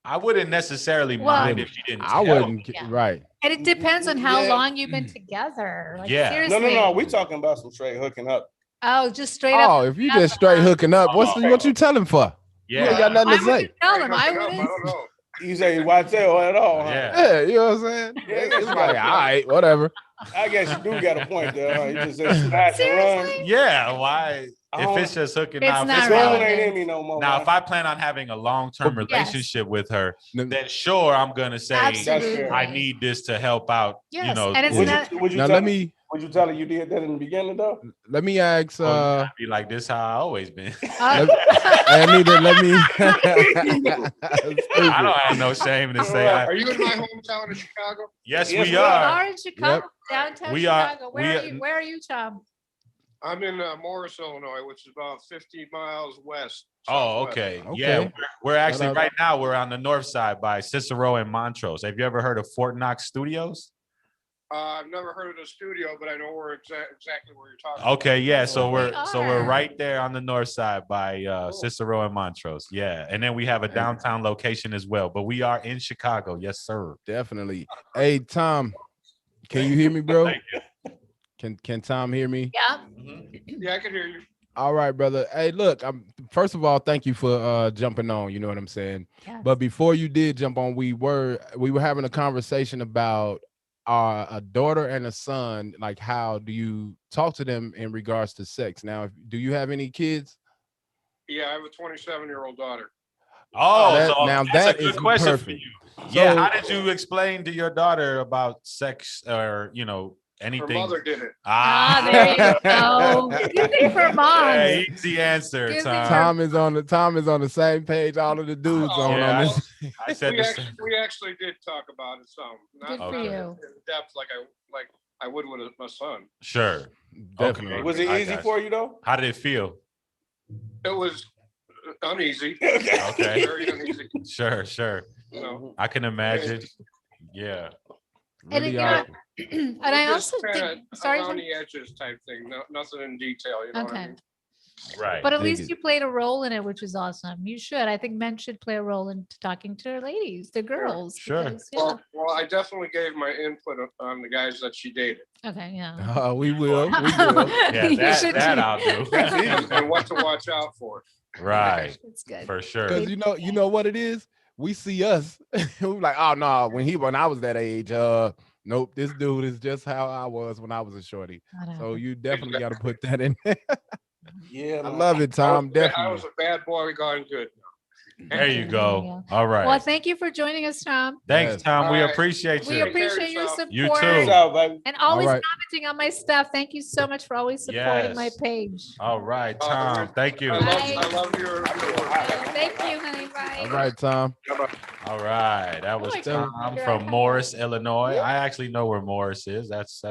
I wouldn't necessarily Well- mind if you didn't. I tell wouldn't. me. Yeah. Right. And it depends on how Yeah. long you've been together. Like, Yeah. seriously. No. We talking about some straight hooking up. Oh, just straight up. Oh, if you just straight hooking up, what you telling for? You ain't Yeah. got nothing Why to would say. you tell Right, them? I hooking up, I wouldn't. don't know. You say why tell at all, huh? Yeah. Yeah, you know what I'm saying? Yeah, It's you like, got all a point. right, whatever. I guess you do got a point there, huh? You just say smash and run. Seriously? Yeah. Why? I If don't- it's just hooking It's now, if not it's Gun relevant. ain't in me no more. now, man. if I plan on having a long-term Well, relationship with her, No, then sure, I'm gonna say Absolutely. I need this to help out. Yes, and it's would not. you, would you now tell let me would you tell her you did that in the beginning though? ask. I'd be like, this how I always been. Uh, Hey, Anita, let me. I don't have no shame to say. Are you in my hometown of Chicago? Yes, Yes, we we we are. are in Chicago, downtown We are- Chicago. we Where are are- you? Where are you, Tom? I'm in Morris, Illinois, which is about 50 miles west. Oh, southwest. okay. Okay. Yeah, we're actually out. right now. We're on the north side by Cicero and Montrose. Have you ever heard of Fort Knox Studios? I've never heard of the studio, but I know where exactly where you're talking. Okay, yeah. So We we're are. right there on the north side by Cool. Cicero and Montrose. Yeah, and then we have a downtown location as well. But we are in Chicago. Yes, sir. Definitely. Hey, Tom, can you hear me, bro? Thank you. Can Tom hear me? Yeah. Yeah, I can hear you. All right, brother. Hey, look, first of all, thank you for jumping on. You know what I'm saying? Yes. But before you did jump on, we were having a conversation about a daughter and a son. Like, how do you talk to them in regards to sex? Now, do you have any kids? Yeah, I have a 27-year-old daughter. Oh, That- so now that's that a good is question perfect. for you. Yeah, So- how did you explain to your daughter about sex or Her anything? mother did it. Ah, there you go. Good thing for moms. Yeah, easy answer, Good thing Tom. Tom is on the same page. All of the dudes Oh, on yeah, this. I said the same. We actually did talk about it some. Good for not you. in depth like I would with my son. Sure. Definitely. Was it I easy got for you though? How did it feel? It was uneasy. Okay. Very uneasy. Sure. You know. I can imagine. Yeah. And Really you know, awesome. and I Just also kinda think, sorry, around Tom? the edges type thing. No, nothing in detail. You know what I Okay. mean? Right. But at Dig least it. you played a role in it, which is awesome. You should. I think men should play a role in talking to their ladies, the girls. Sure. because, yeah. Well, I definitely gave my input on the guys that she dated Okay, yeah. We will. We will. Yeah, You that, should that do- I'll do. and what to watch out for. Right. It's good. For sure. Because you know what it is? We see us. We're like, oh no, when I was that age, nope, this dude is just how I was when I was a shorty. So you definitely got to put that in there. Yeah, I man. love it, Tom. I Definitely. was a bad boy gone good. There you go. All right. Well, thank you for joining us, Tom. Thanks, Yes. Tom. We All right. appreciate We you. appreciate your yourself. support. You too. Peace out, baby. And always right. commenting on my stuff. Thank you so much for always supporting my Yes. page. All right, Tom. Thank you. I Bye. love your Thank you, honey. Bye. All right, Tom. All right. That was like that. Tom You're from right. Morris, Illinois. I actually know where Morris is. That's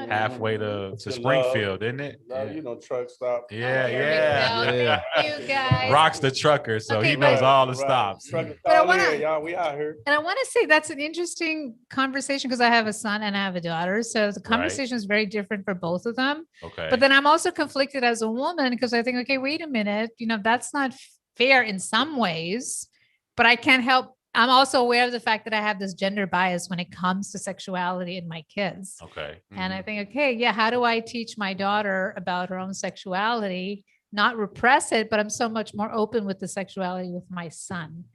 halfway to It's your Springfield, isn't it? Love, truck stop. Yeah, There we yeah. go. Yeah. Thank you guys. Rocks the trucker, so Okay, he knows but- all the Right. stops. Truck is But I all wanna- in, y'all. We out here. And I want to say that's an interesting conversation because I have a son and I have a daughter. So the conversation is very different for both of them. Okay. But then I'm also conflicted as a woman because I think, okay, wait a minute, that's not fair in some ways, but I can't help. I'm also aware of the fact that I have this gender bias when it comes to sexuality in my kids. Okay. And I think, okay, yeah, how do I teach my daughter about her own sexuality? Not repress it, but I'm so much more open with the sexuality with my son.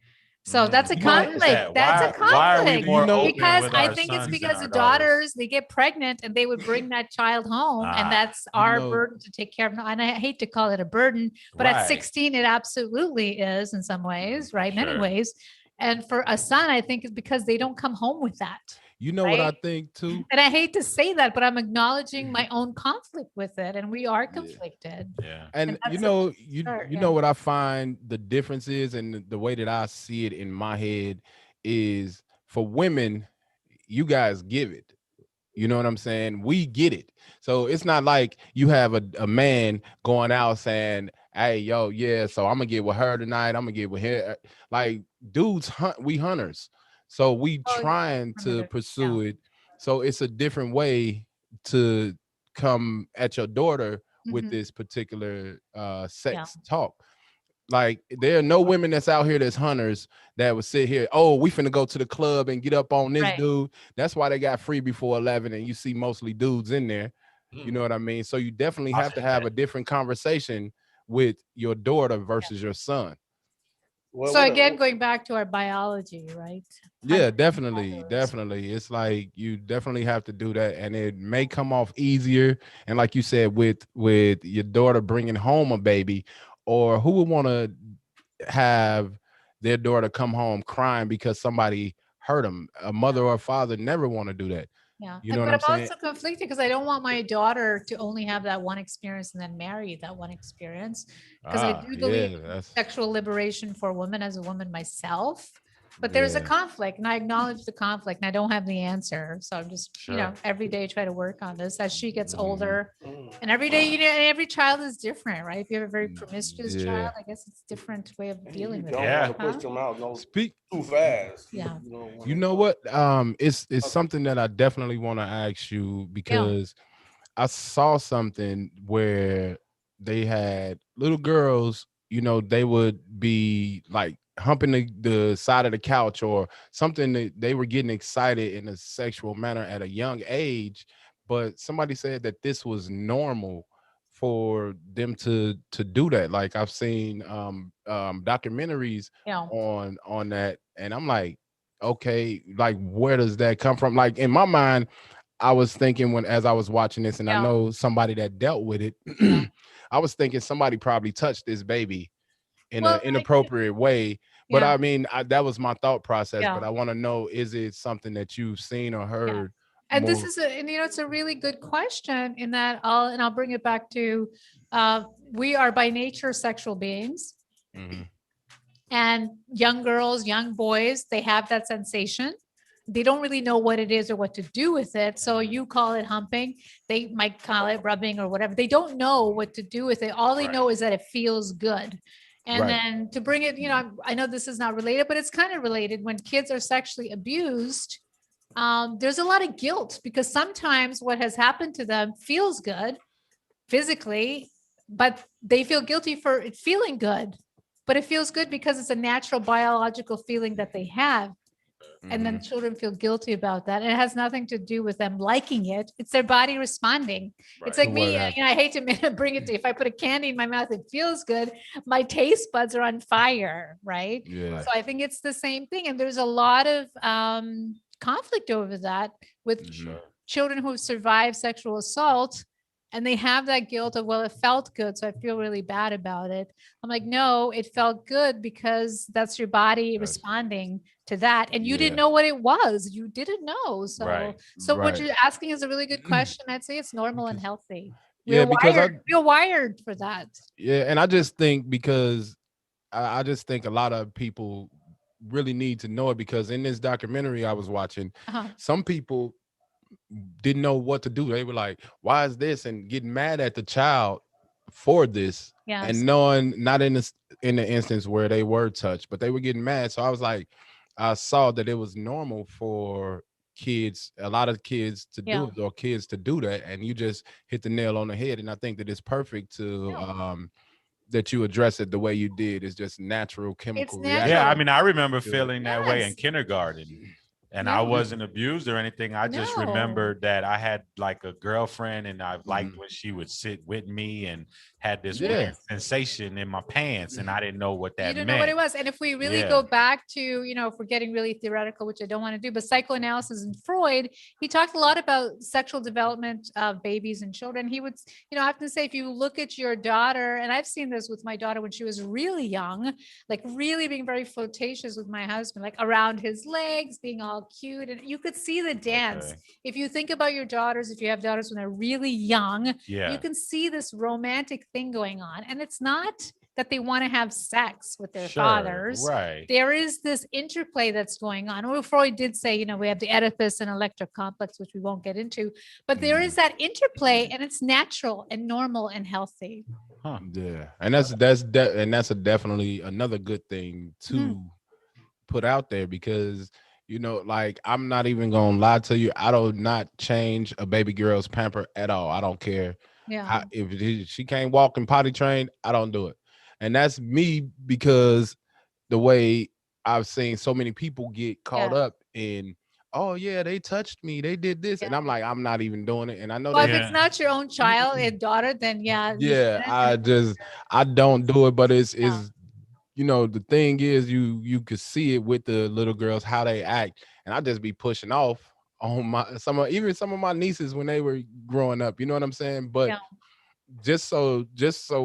So that's a Why is conflict. that? That's a Why are we conflict. Do you more know- open Because with I our think it's sons than because our the daughters? daughters, they get pregnant and they would bring that child home, Ah, and that's you our know- burden to take care of. And I hate to call it a burden, but at Right. 16, it absolutely is in some ways, right? Many Sure. ways. And for a son, I think it's because they don't come home with that. You know what I Right? think too? And I hate to say that, but I'm acknowledging my own conflict with it, and we are Yeah. conflicted. Yeah. And you that's know, start, you yeah. know what I find the difference is, and the way that I see it in my head is for women, you guys give it. You know what I'm saying? We get it. So it's not like you have a man going out saying, hey, yo, yeah, so I'm gonna get with her tonight. I'm gonna get with her. Like dudes hunt, we hunters. So we Oh, yeah, trying to primitive, pursue it. So it's a different way to come at your daughter with Mhm. this particular sex talk. Like there are no women that's out here that's hunters that would sit here. Oh, we finna go to the club and get up on this Right. dude. That's why they got free before 11, and you see mostly dudes in there. Mm. You know what I mean? So you definitely I'll have to say have that. a different conversation with your daughter versus your son. Well, So what again, going back to our biology, right? Yeah, Hunting definitely, others. definitely. It's like you definitely have to do that, and it may come off easier. And like you said, with your daughter bringing home a baby, or who would want to have their daughter come home crying because somebody hurt them? A mother or a father never want to do that. Yeah. You know what But I'm I'm saying? also conflicted because I don't want my daughter to only have that one experience and then marry that one experience. Because I do believe Yeah, in that's sexual liberation for women as a woman myself. But there's a yeah. conflict, and I acknowledge the conflict, and I don't have the answer. So I'm just, Sure. every day try to work on this as she gets Mhm. older. Mm. And every day, every child is different, right? If you have a very promiscuous Yeah. child, I guess it's a different way of And dealing you with don't it. Yeah. want to push Huh? them out no Speak. too fast. Yeah. When You they know come. what? It's Okay. something that I definitely want to ask you Yeah. because I saw something where they had little girls, they would be like humping the side of the couch or something, that they were getting excited in a sexual manner at a young age, but somebody said that this was normal for them to do that. Like I've seen documentaries Yeah. on that, and I'm like, okay, like where does that come from? Like in my mind, I was thinking when as I was watching this, and I Yeah. know somebody that dealt with it, Yeah. I was thinking somebody probably touched this baby in Well, an inappropriate way. But yeah. I mean, that was my thought process. But Yeah. I want to know, is it something that you've seen or Yeah. heard And this more? is and it's a really good question in that I'll bring it back to we are by nature sexual beings, Mhm. and young girls, young boys, they have that sensation. They don't really know what it is or what to do with it. So you call it humping. They might call it rubbing or whatever. They don't know what to do with it. All they Right. know is that it feels good. And Right. then to bring it, I know this is not related, but it's kind of related. When kids are sexually abused, there's a lot of guilt because sometimes what has happened to them feels good physically, but they feel guilty for it feeling good. But it feels good because it's a natural biological feeling that they have. And then Mhm. children feel guilty about that. And it has nothing to do with them liking it. It's their body responding. It's Right. like To what me, has I hate to bring it to, if I put a candy in my mouth, it feels good. My taste buds are on fire, right? Yeah. So I think it's the same thing. And there's a lot of conflict over that with Mhm. children who've survived sexual assault, and they have that guilt of, well, it felt good, so I feel really bad about it. I'm like, no, it felt good because that's your body That's responding to that. And you didn't yeah. know what it was. You didn't know. Right. So what Right. you're asking is a really good question. I'd say it's normal and Because healthy. yeah, because We're wired for that. and I just think because I just think a lot of people really need to know it because in this documentary I was watching, Uh-huh. some people didn't know what to do. They were like, why is this? And getting mad at the child for this Yes. and knowing not in the instance where they were touched, but they were getting mad. So I was like, I saw that it was normal for kids, a lot of kids to do Yeah. it or kids to do that. And you just hit the nail on the head. And I think that it's perfect to Yeah. that you address it the way you did. It's just natural chemical natural. reaction. Yeah, I mean, I remember Good. feeling that way in Yes. kindergarten. And Yeah. I wasn't abused or anything. I just No. remembered that I had like a girlfriend and I liked Mhm. when she would sit with me and had this Yeah. weird sensation in my pants and I didn't know what that You don't meant. know what it was. And if we really Yeah. go back to, if we're getting really theoretical, which I don't want to do, but psychoanalysis and Freud, he talked a lot about sexual development of babies and children. He would, often say, if you look at your daughter, and I've seen this with my daughter when she was really young, like really being very flirtatious with my husband, like around his legs, being all cute. And you could see the dance. Okay. If you think about your daughters, if you have daughters when they're really young, Yeah. you can see this romantic thing going on. And it's not that they want to have sex with their Sure, fathers. right. There is this interplay that's going on. Well, Freud did say, we have the Oedipus and Electra complex, which we won't get into, but there is that interplay and it's natural and normal and healthy. Huh. Yeah, and that's a definitely another good thing to put out there because like I'm not even gonna lie to you. I do not change a baby girl's pamper at all. I don't care Yeah. if she can't walk and potty train. I don't do it, and that's me because the way I've seen so many people get caught up in. Oh yeah, they touched me. They did this, and I'm like, I'm not even doing it. And I know Well, that if it's not your own child and daughter, then yeah. yeah, I don't do it, but it's the thing is you could see it with the little girls how they act, and I just be pushing off on some of my nieces when they were growing up. You know what I'm saying? But Yeah. just so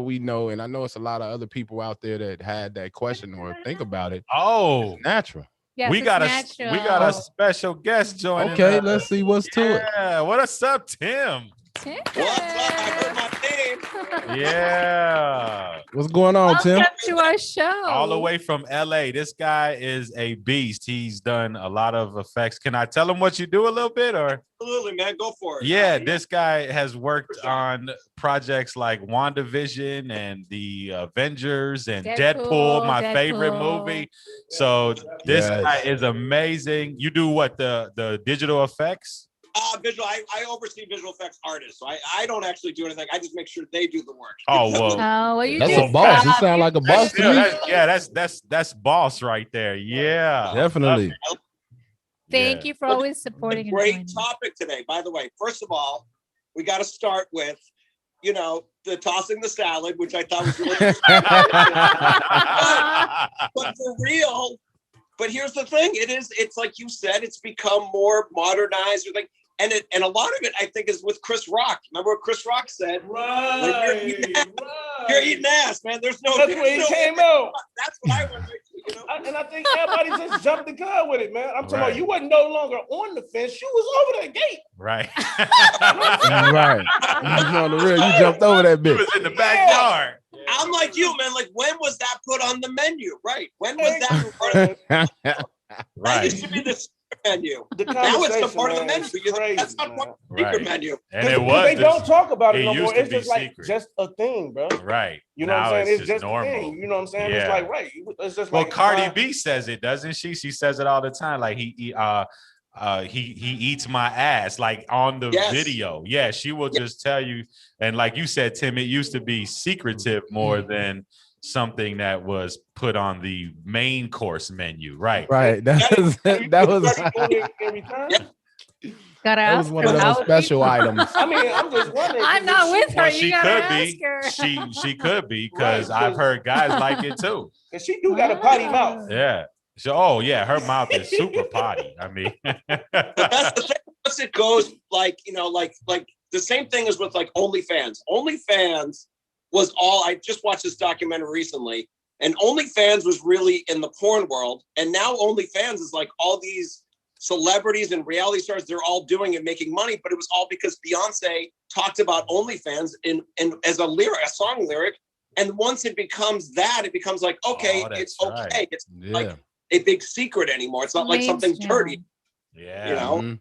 we know, and I know it's a lot of other people out there that had that question or think about it. Oh, It's natural. Yes, we it's got natural. a special guest joining Okay, us. let's see what's to it. Yeah, what's up, Tim? Tim. What's up? I heard my name. Yeah, What's going on, Tim? Welcome to our show. all the way from LA. This guy is a beast. He's done a lot of effects. Can I tell him what you do a little bit, or? Absolutely, man. Go for it. Yeah, this guy has worked For sure. on projects like WandaVision and the Avengers and Deadpool, Deadpool, my favorite movie. So this Yes. guy is amazing. You do what, the digital effects? Visual. I oversee visual effects artists, so I don't actually do anything. I just make sure they do the work. Oh, well. Oh, well, you That's do a boss. You stuff. sound like a boss to me. That's boss right there. Yeah. Definitely. Thank you for Look, always supporting. and Great joining. topic today. By the way, first of all, we got to start with, the tossing the salad, which I thought was really. But for real. But here's the thing: it's like you said, it's become more modernized. And a lot of it, I think, is with Chris Rock. Remember what Chris Rock said? Right. You're eating ass, man. There's no. That's where he came out. That's what I went to, And I think everybody just jumped the gun with it, man. I'm talking Right. about you wasn't no longer on the fence. You was over that gate. Right. Right. On the real, you jumped over that He bitch. was in the backyard. I'm like you, man. Like, when was that put on the menu? Right. When was that? That used to be the secret menu. The Now it's the conversation, part of the man, menu. is crazy, That's not man. part of the secret Right. menu. And it Because was. they don't talk about it it no used more. to It's be just like secret. just a thing, bro. Right. You know what Now I'm saying? It's just just normal. a thing. You know what I'm saying? Yeah. It's like right. It's just Well, like Cardi B says it, doesn't she? She says it all the time. Like he eats my ass, like on the Yes. video. Yeah, she will just tell you. And like you said, Tim, it used to be secretive more than something that was put on the main course menu. Right. Right. That was in return. Gotta that was ask one her of how those it special be. items. I mean, I'm just wondering. I'm not with her. Well, You she gotta could ask be. her. She could be because Right, I've heard guys like it too. And she do got a potty mouth. Yeah. So, oh yeah, her mouth is super potty. I mean, But that's the thing. Once it goes like the same thing as with like OnlyFans. OnlyFans was all. I just watched this documentary recently, and OnlyFans was really in the porn world, and now OnlyFans is like all these celebrities and reality stars. They're all doing it, making money, but it was all because Beyonce talked about OnlyFans in as a song lyric. And once it becomes that, it becomes like, okay, Oh, that's it's okay. right. It's Yeah. like a big secret anymore. It's not like something Mainstream. dirty. yeah. You know? Mhm.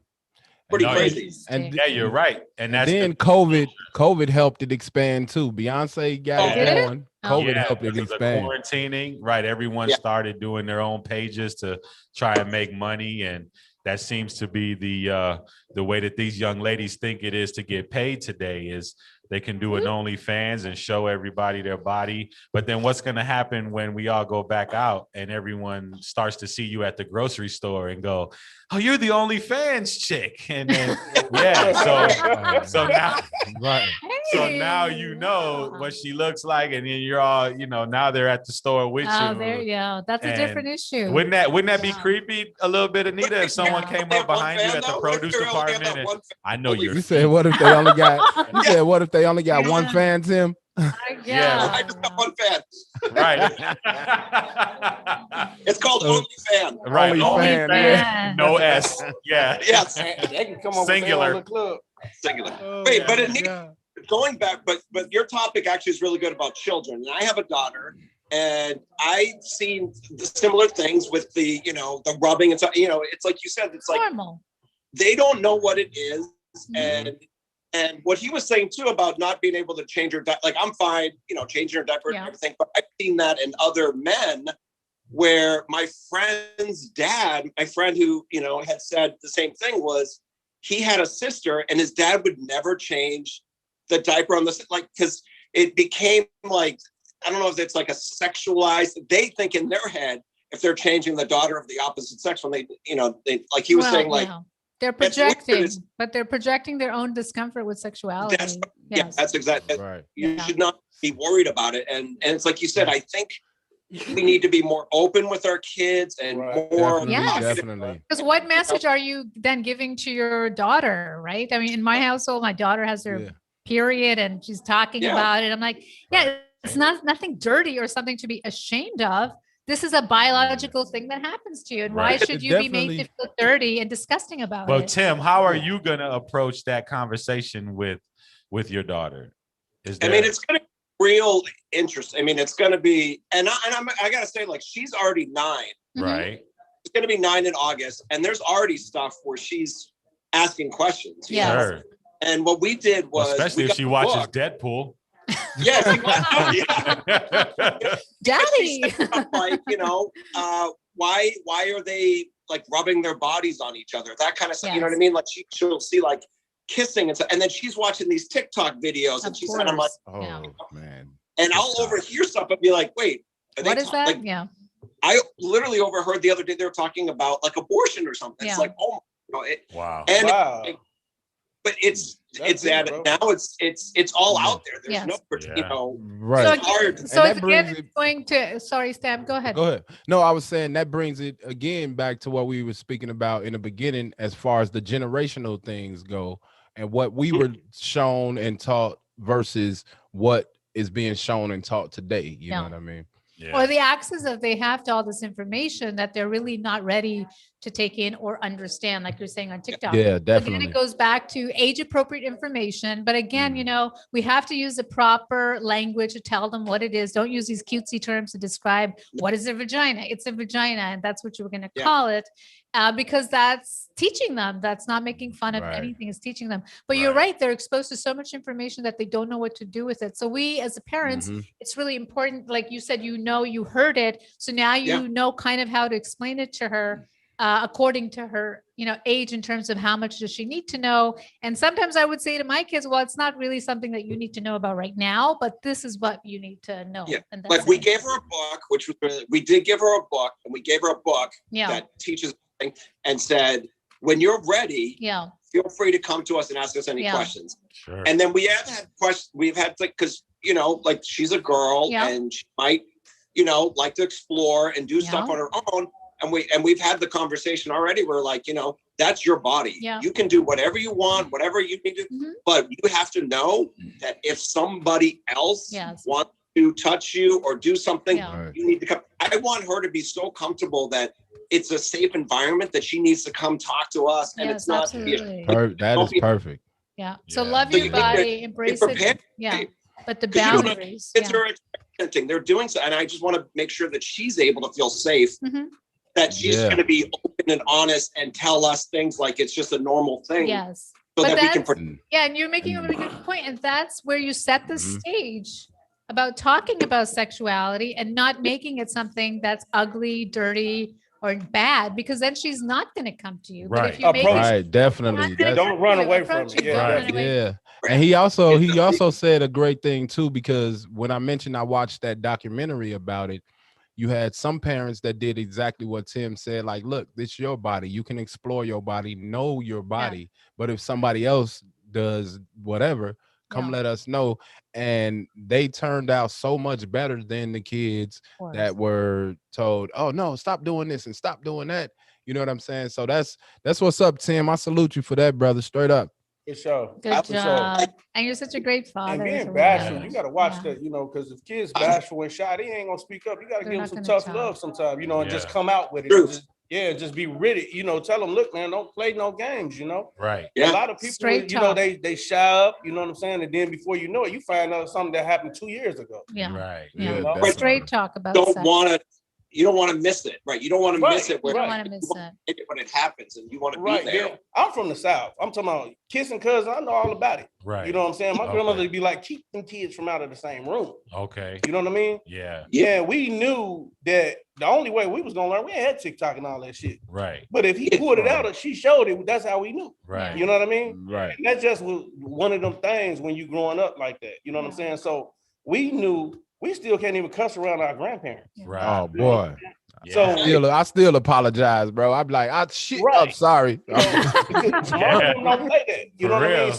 Pretty No, crazy. And Yeah, you're right. And that's then COVID helped it expand too. Beyonce got Did it it? going. Oh. COVID helped it because of expand. quarantining, right? Everyone Yeah. started doing their own pages to try and make money, and that seems to be the way that these young ladies think it is to get paid today is They can do an OnlyFans and show everybody their body. But then what's going to happen when we all go back out and everyone starts to see you at the grocery store and go, oh, you're the OnlyFans chick. And then, so now, Right. so now you know what she looks like, and then you're all, now they're at the store with Oh, you. there you go. That's a And different issue. Wouldn't that be Yeah. creepy a little bit, Anita, if someone Yeah. came They up have one behind you fan, at the though? produce What if they only have department? that And one fan? I know you're. You said what if they only got? You said what if they only got one fan, Tim? Yeah. I just got one fan. Right. It's called OnlyFan. Right. OnlyFan, yeah. No S. Yeah. Yes, They can come up Singular. with their own little club. singular. Wait, but it needs, going back, but your topic actually is really good about children. And I have a daughter, and I've seen the similar things with the, the rubbing and stuff. It's like you said, it's like Normal. they don't know what it is. Mhm. And what he was saying too about not being able to change your diaper, like I'm fine, changing your diaper and Yeah. everything, but I've seen that in other men where my friend's dad, my friend who, had said the same thing, was he had a sister and his dad would never change the diaper on the, like, because it became like, I don't know if it's like a sexualized, they think in their head, if they're changing the daughter of the opposite sex when they, like he was Well, saying, like, yeah. They're it's weird, projecting, it's- but they're projecting their own discomfort with sexuality. yeah, Yes. that's exactly, Right. you Yeah. should not be worried about it. And it's like you said, I think we need to be more open with our kids and Right. more. Definitely, Yes. definitely. Because what message are you then giving to your daughter, right? I mean, in my household, my daughter has her Yeah. period and she's talking Yeah. about it. I'm like, yeah, it's nothing dirty or something to be ashamed of. This is a biological thing that happens to you. And why Right. should It you be made to definitely- feel dirty and disgusting about Well, it? Tim, how are you going to approach that conversation with your daughter? I mean, it's going to be real interest. I mean, it's going to be, I got to say, like, she's already 9. Mhm. right. It's going to be 9 in August. And there's already stuff where she's asking questions. you Yes. know? Sure. And what we did was, Especially we if got she the watches book. Deadpool. Yeah, yeah. Daddy. Like, why are they like rubbing their bodies on each other? That kind of stuff. You know what I Yes. mean? Like she'll see like kissing and stuff. And then she's watching these TikTok videos Of and she's and I'm like, course. Yeah. Oh man. and I'll TikTok. overhear stuff and be like, wait, are they What is that? like, Yeah. I literally overheard the other day they were talking about like abortion or something. It's Yeah. like, oh my, Wow. and Wow. but it's That's deep, at bro. now it's all out there. There's Yes. no, Yeah. Right. So, It's hard. again, so that if again, brings it's going to, sorry, Stam, go ahead. Go ahead. No, I was saying that brings it again back to what we were speaking about in the beginning, as far as the generational things go, and what we were shown and taught versus what is being shown and taught today. You Yeah. know what I mean? Yeah. Or the access that they have to all this information that they're really not ready to take in or understand, like you're saying on TikTok. Yeah, Again, definitely. it goes back to age appropriate information. But again, Mm. we have to use the proper language to tell them what it is. Don't use these cutesy terms to describe what is a vagina. It's a vagina, and that's what you were going to Yeah. call it, because that's teaching them. That's not making fun of Right. anything. It's teaching them. But you're right. They're exposed to so much information that they don't know what to do with it. So we, as the parents, Mhm. it's really important. Like you said, you heard it. So now you Yeah. know kind of how to explain it to her. According to her, age, in terms of how much does she need to know. And sometimes I would say to my kids, well, it's not really something that you need to know about right now, but this is what you need to know. Yeah. And like that's we it. gave her a book, which was we did give her a book, and we gave her a book Yeah. that teaches and said, when you're ready, Yeah. feel free to come to us and ask us any Yeah. questions. Sure. And then we have had questions. We've had like, because like she's a girl Yeah. and she might, like to explore and do stuff Yeah. on her own. And we've had the conversation already. We're like, that's your body. Yeah. You can do whatever you want, whatever you need to, Mhm. but you have to know that if somebody else Yes. wants to touch you or do something, Yeah. Right. you need to come. I want her to be so comfortable that it's a safe environment that she needs to come talk to us. And Yes, it's not, absolutely. That is perfect. Yeah. So Yeah. love So your you need to body, embrace prepare. it. Yeah. But the 'Cause you don't know, boundaries. kids Yeah. are experimenting. They're doing so. And I just want to make sure that she's able to feel safe, Mhm. that she's Yeah. going to be open and honest and tell us things like it's just a normal thing. Yes. So But that we can that's- protect. Mm. Yeah, and you're making a really good point, and that's where you set the Mhm. stage about talking about sexuality and not making it something that's ugly, dirty, or bad, because then she's not going to come to you. But if Right. you make Approach. it, Right. Definitely. not gonna That's Don't run come to you, away from approach it. you, Yeah. don't Right. run away. yeah. And he also said a great thing too, because when I mentioned I watched that documentary about it, you had some parents that did exactly what Tim said. Like, look, this is your body. You can explore your body, know your body. But if somebody else does whatever, come let us know. And they turned out so much better than the kids that were told, oh no, stop doing this and stop doing that. You know what I'm saying? So that's what's up, Tim. I salute you for that, brother. Straight up. For sure. Good For sure. job. And you're such a great father. And being as well. bashful, you gotta watch Yeah. that, you know, because if kids bashful and shy, they ain't gonna speak up. You gotta They're give them not some gonna tough talk. love sometimes, you know, and just Yeah. come out with it. Truth. Just be ready, you know, tell them, look, man, don't play no games, you know. Right. A lot of people, Straight you know, talk. they shy up, you know what I'm saying? And then before you know it, you find out something that happened 2 years ago. Yeah. Right. Yeah. You know? definitely. Straight talk about Don't sex. want to. You don't want to miss it, right? You don't want to miss it You don't Right. want to miss it. when it happens, and you want to Right. be there. Yeah. I'm from the South. I'm talking about kissing cousins. I know all about it. Right. You know what I'm saying? My Okay. grandmother would be like, keep them kids from out of the same room. Okay. You know what I mean? Yeah. Yeah, we knew that the only way we was gonna learn, we ain't had TikTok and all that shit. Right. But if he pulled it out or she showed it, that's how we knew. Right. You know what I mean? Right. And that just was one of them things when you growing up like that. You know what I'm saying? So we knew we still can't even cuss around our grandparents. Right. Oh boy. So I still apologize, bro. I'm like, I'm Right. sorry. you know, because most of them don't play that. You For know what I real. mean?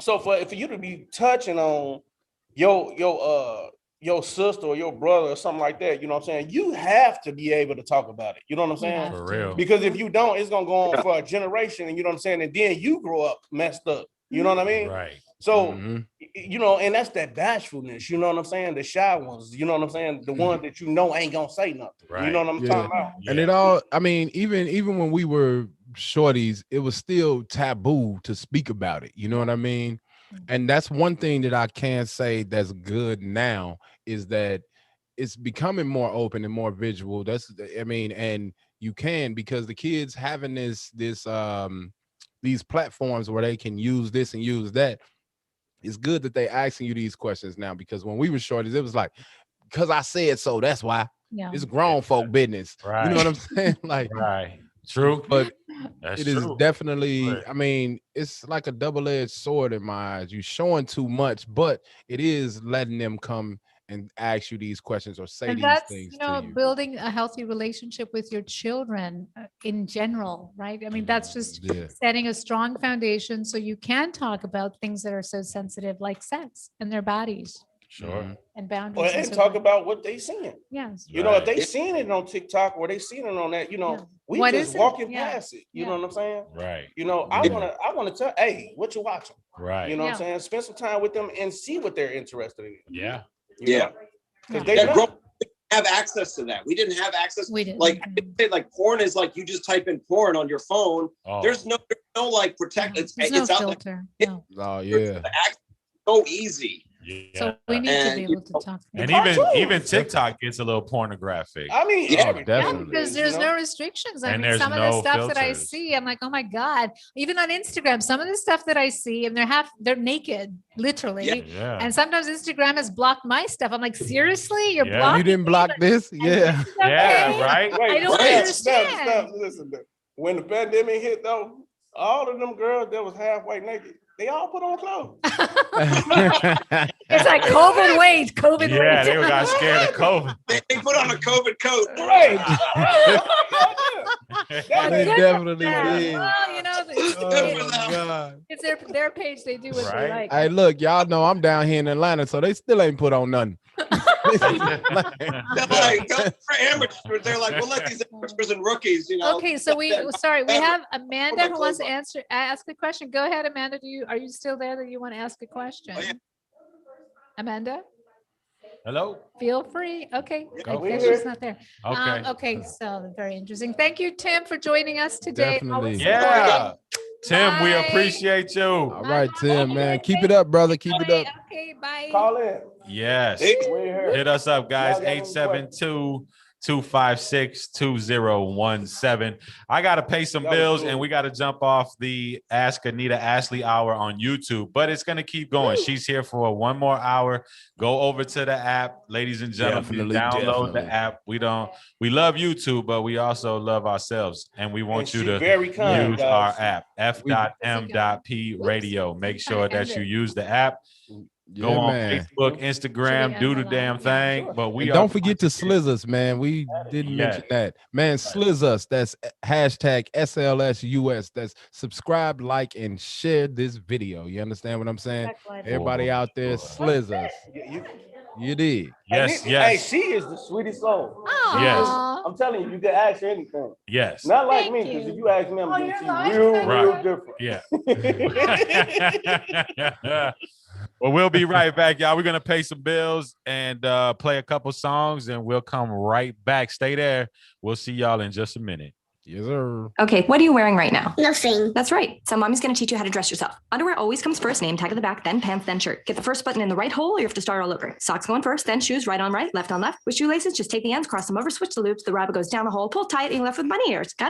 So for you to be touching on your sister or your brother or something like that, you know what I'm saying? You have to be able to talk about it. You know what I'm saying? For real. Because if you don't, it's gonna go on for a generation, and you know what I'm saying, and then you grow up messed up. You know what I mean? Right. So Mhm. you know, and that's that bashfulness. You know what I'm saying? The shy ones. You know what I'm saying? The ones that you know ain't gonna say nothing. You know what I'm Yeah. talking about? And it all, I mean, even when we were shorties, it was still taboo to speak about it. You know what I mean? And that's one thing that I can say that's good now is that it's becoming more open and more visual. That's, I mean, and you can, because the kids having these platforms where they can use this and use that. It's good that they asking you these questions now, because when we were shorties, it was like, because I said so, that's why. Yeah. It's grown folk business. Right. You know what I'm saying? Like, Right. True. but That's it is true. definitely, Right. I mean, it's like a double-edged sword in my eyes. You're showing too much, but it is letting them come and ask you these questions or say And these that's, things you know, to you. building a healthy relationship with your children in general, right? I mean, that's just Yeah. setting a strong foundation so you can talk about things that are so sensitive, like sex and their bodies Sure. Mhm. and boundaries. And so talk forth. about what they seeing. Yes. You know, if Right. they seeing it on TikTok or they seeing it on that, you know, Yeah. we What just is it? walking Yeah. past it. You Yeah. know what I'm saying? Right. You know, Yeah. I wanna tell, hey, what you watching? Right. You know what I'm Yeah. saying? Spend some time with them and see what they're interested in. Yeah. Yeah. Because Yeah. they That know. have access to that. We didn't have access. We did. Like I did say, like porn is like you just type in porn on your phone. Oh. There's no like protect. There's It's no out there. filter. No. Oh yeah. The access is so easy. Yeah. So we need to And, be you able to know, talk. and cartoons. even TikTok gets a little pornographic. I mean, Yeah. everything Yeah, Yeah, is, because you there's know? no restrictions. I And mean, there's some of no the stuff that I filters. see, I'm like, oh my God. Even on Instagram, some of the stuff that I see, and they're naked, literally. Yeah. And sometimes Instagram has blocked my stuff. I'm like, seriously, you're Yeah. blocking You didn't me, block but- this? and Yeah. this is Yeah. okay? Right. I don't Right. understand. Listen, when the pandemic hit though, all of them girls that was halfway naked, they all put on clothes. It's like COVID weight, COVID Yeah. weight. They got scared of COVID. They put on a COVID coat. Right. Well, They good for definitely them. did. Well, you know, Oh my God. it's their page. They do what they Right. like. Hey, look, y'all know I'm down here in Atlanta, so they still ain't put on nothing. They're like, for amateurs. They're like, we'll let these amateurs and rookies, you know. Okay, so we have Amanda my who wants to clothes ask a question. Go ahead, Amanda. Are you still there that you want to ask a question? Oh, yeah. Amanda, Hello. feel free. Okay, I Go guess for it. she's not there. Okay. Okay, so very interesting. Thank you, Tim, for joining us today. Definitely. Always Yeah. supportive. Tim, we Bye. appreciate you. All right, Bye. Tim, man. Keep it up, brother. Keep it up. Okay, bye. Call in. Yes. Hey, We're here. Hit us up, guys. Y'all got any questions? 872 256-2017. I got to pay some That was bills cool. and we got to jump off the Ask Anita Astley Hour on YouTube, but it's going to keep going. She's here for one more hour. Go over to the app, ladies and gentlemen. Definitely, Download definitely. the app. We love YouTube, but we also love ourselves, and we want And you she to very kind, use our guys. app, F.M.P radio. Make sure that you use the app. Go Yeah, on man. Facebook, Instagram, do the end the damn line? Yeah. thing. But we And are don't forget to sliz us, man. We didn't mention that. Man, sliz us. That's hashtag SLSUS. That's subscribe, like, and share this video. You understand what I'm saying? Everybody out there, sliz us. You did. Yes, Hey, yes, she is the sweetest soul. yes, Aw. I'm telling you, you can ask her anything. yes. Not like Thank me, because you. if you ask me, I'm Oh, gonna you're see lying? real Yeah. different. Well, we'll be right back, y'all. We're gonna pay some bills and play a couple songs, and we'll come right back. Stay there. We'll see y'all in just a minute. Yes, sir. Okay, what are you wearing right now? Nothing. That's right. So mommy's going to teach you how to dress yourself. Underwear always comes first, name tag at the back, then pants, then shirt. Get the first button in the right hole or you have to start all over. Socks going first, then shoes right on right, left on left. With shoelaces, just take the ends, cross them over, switch the loops. The rabbit goes down the hole, pull tight, and you're left with bunny ears. Got it?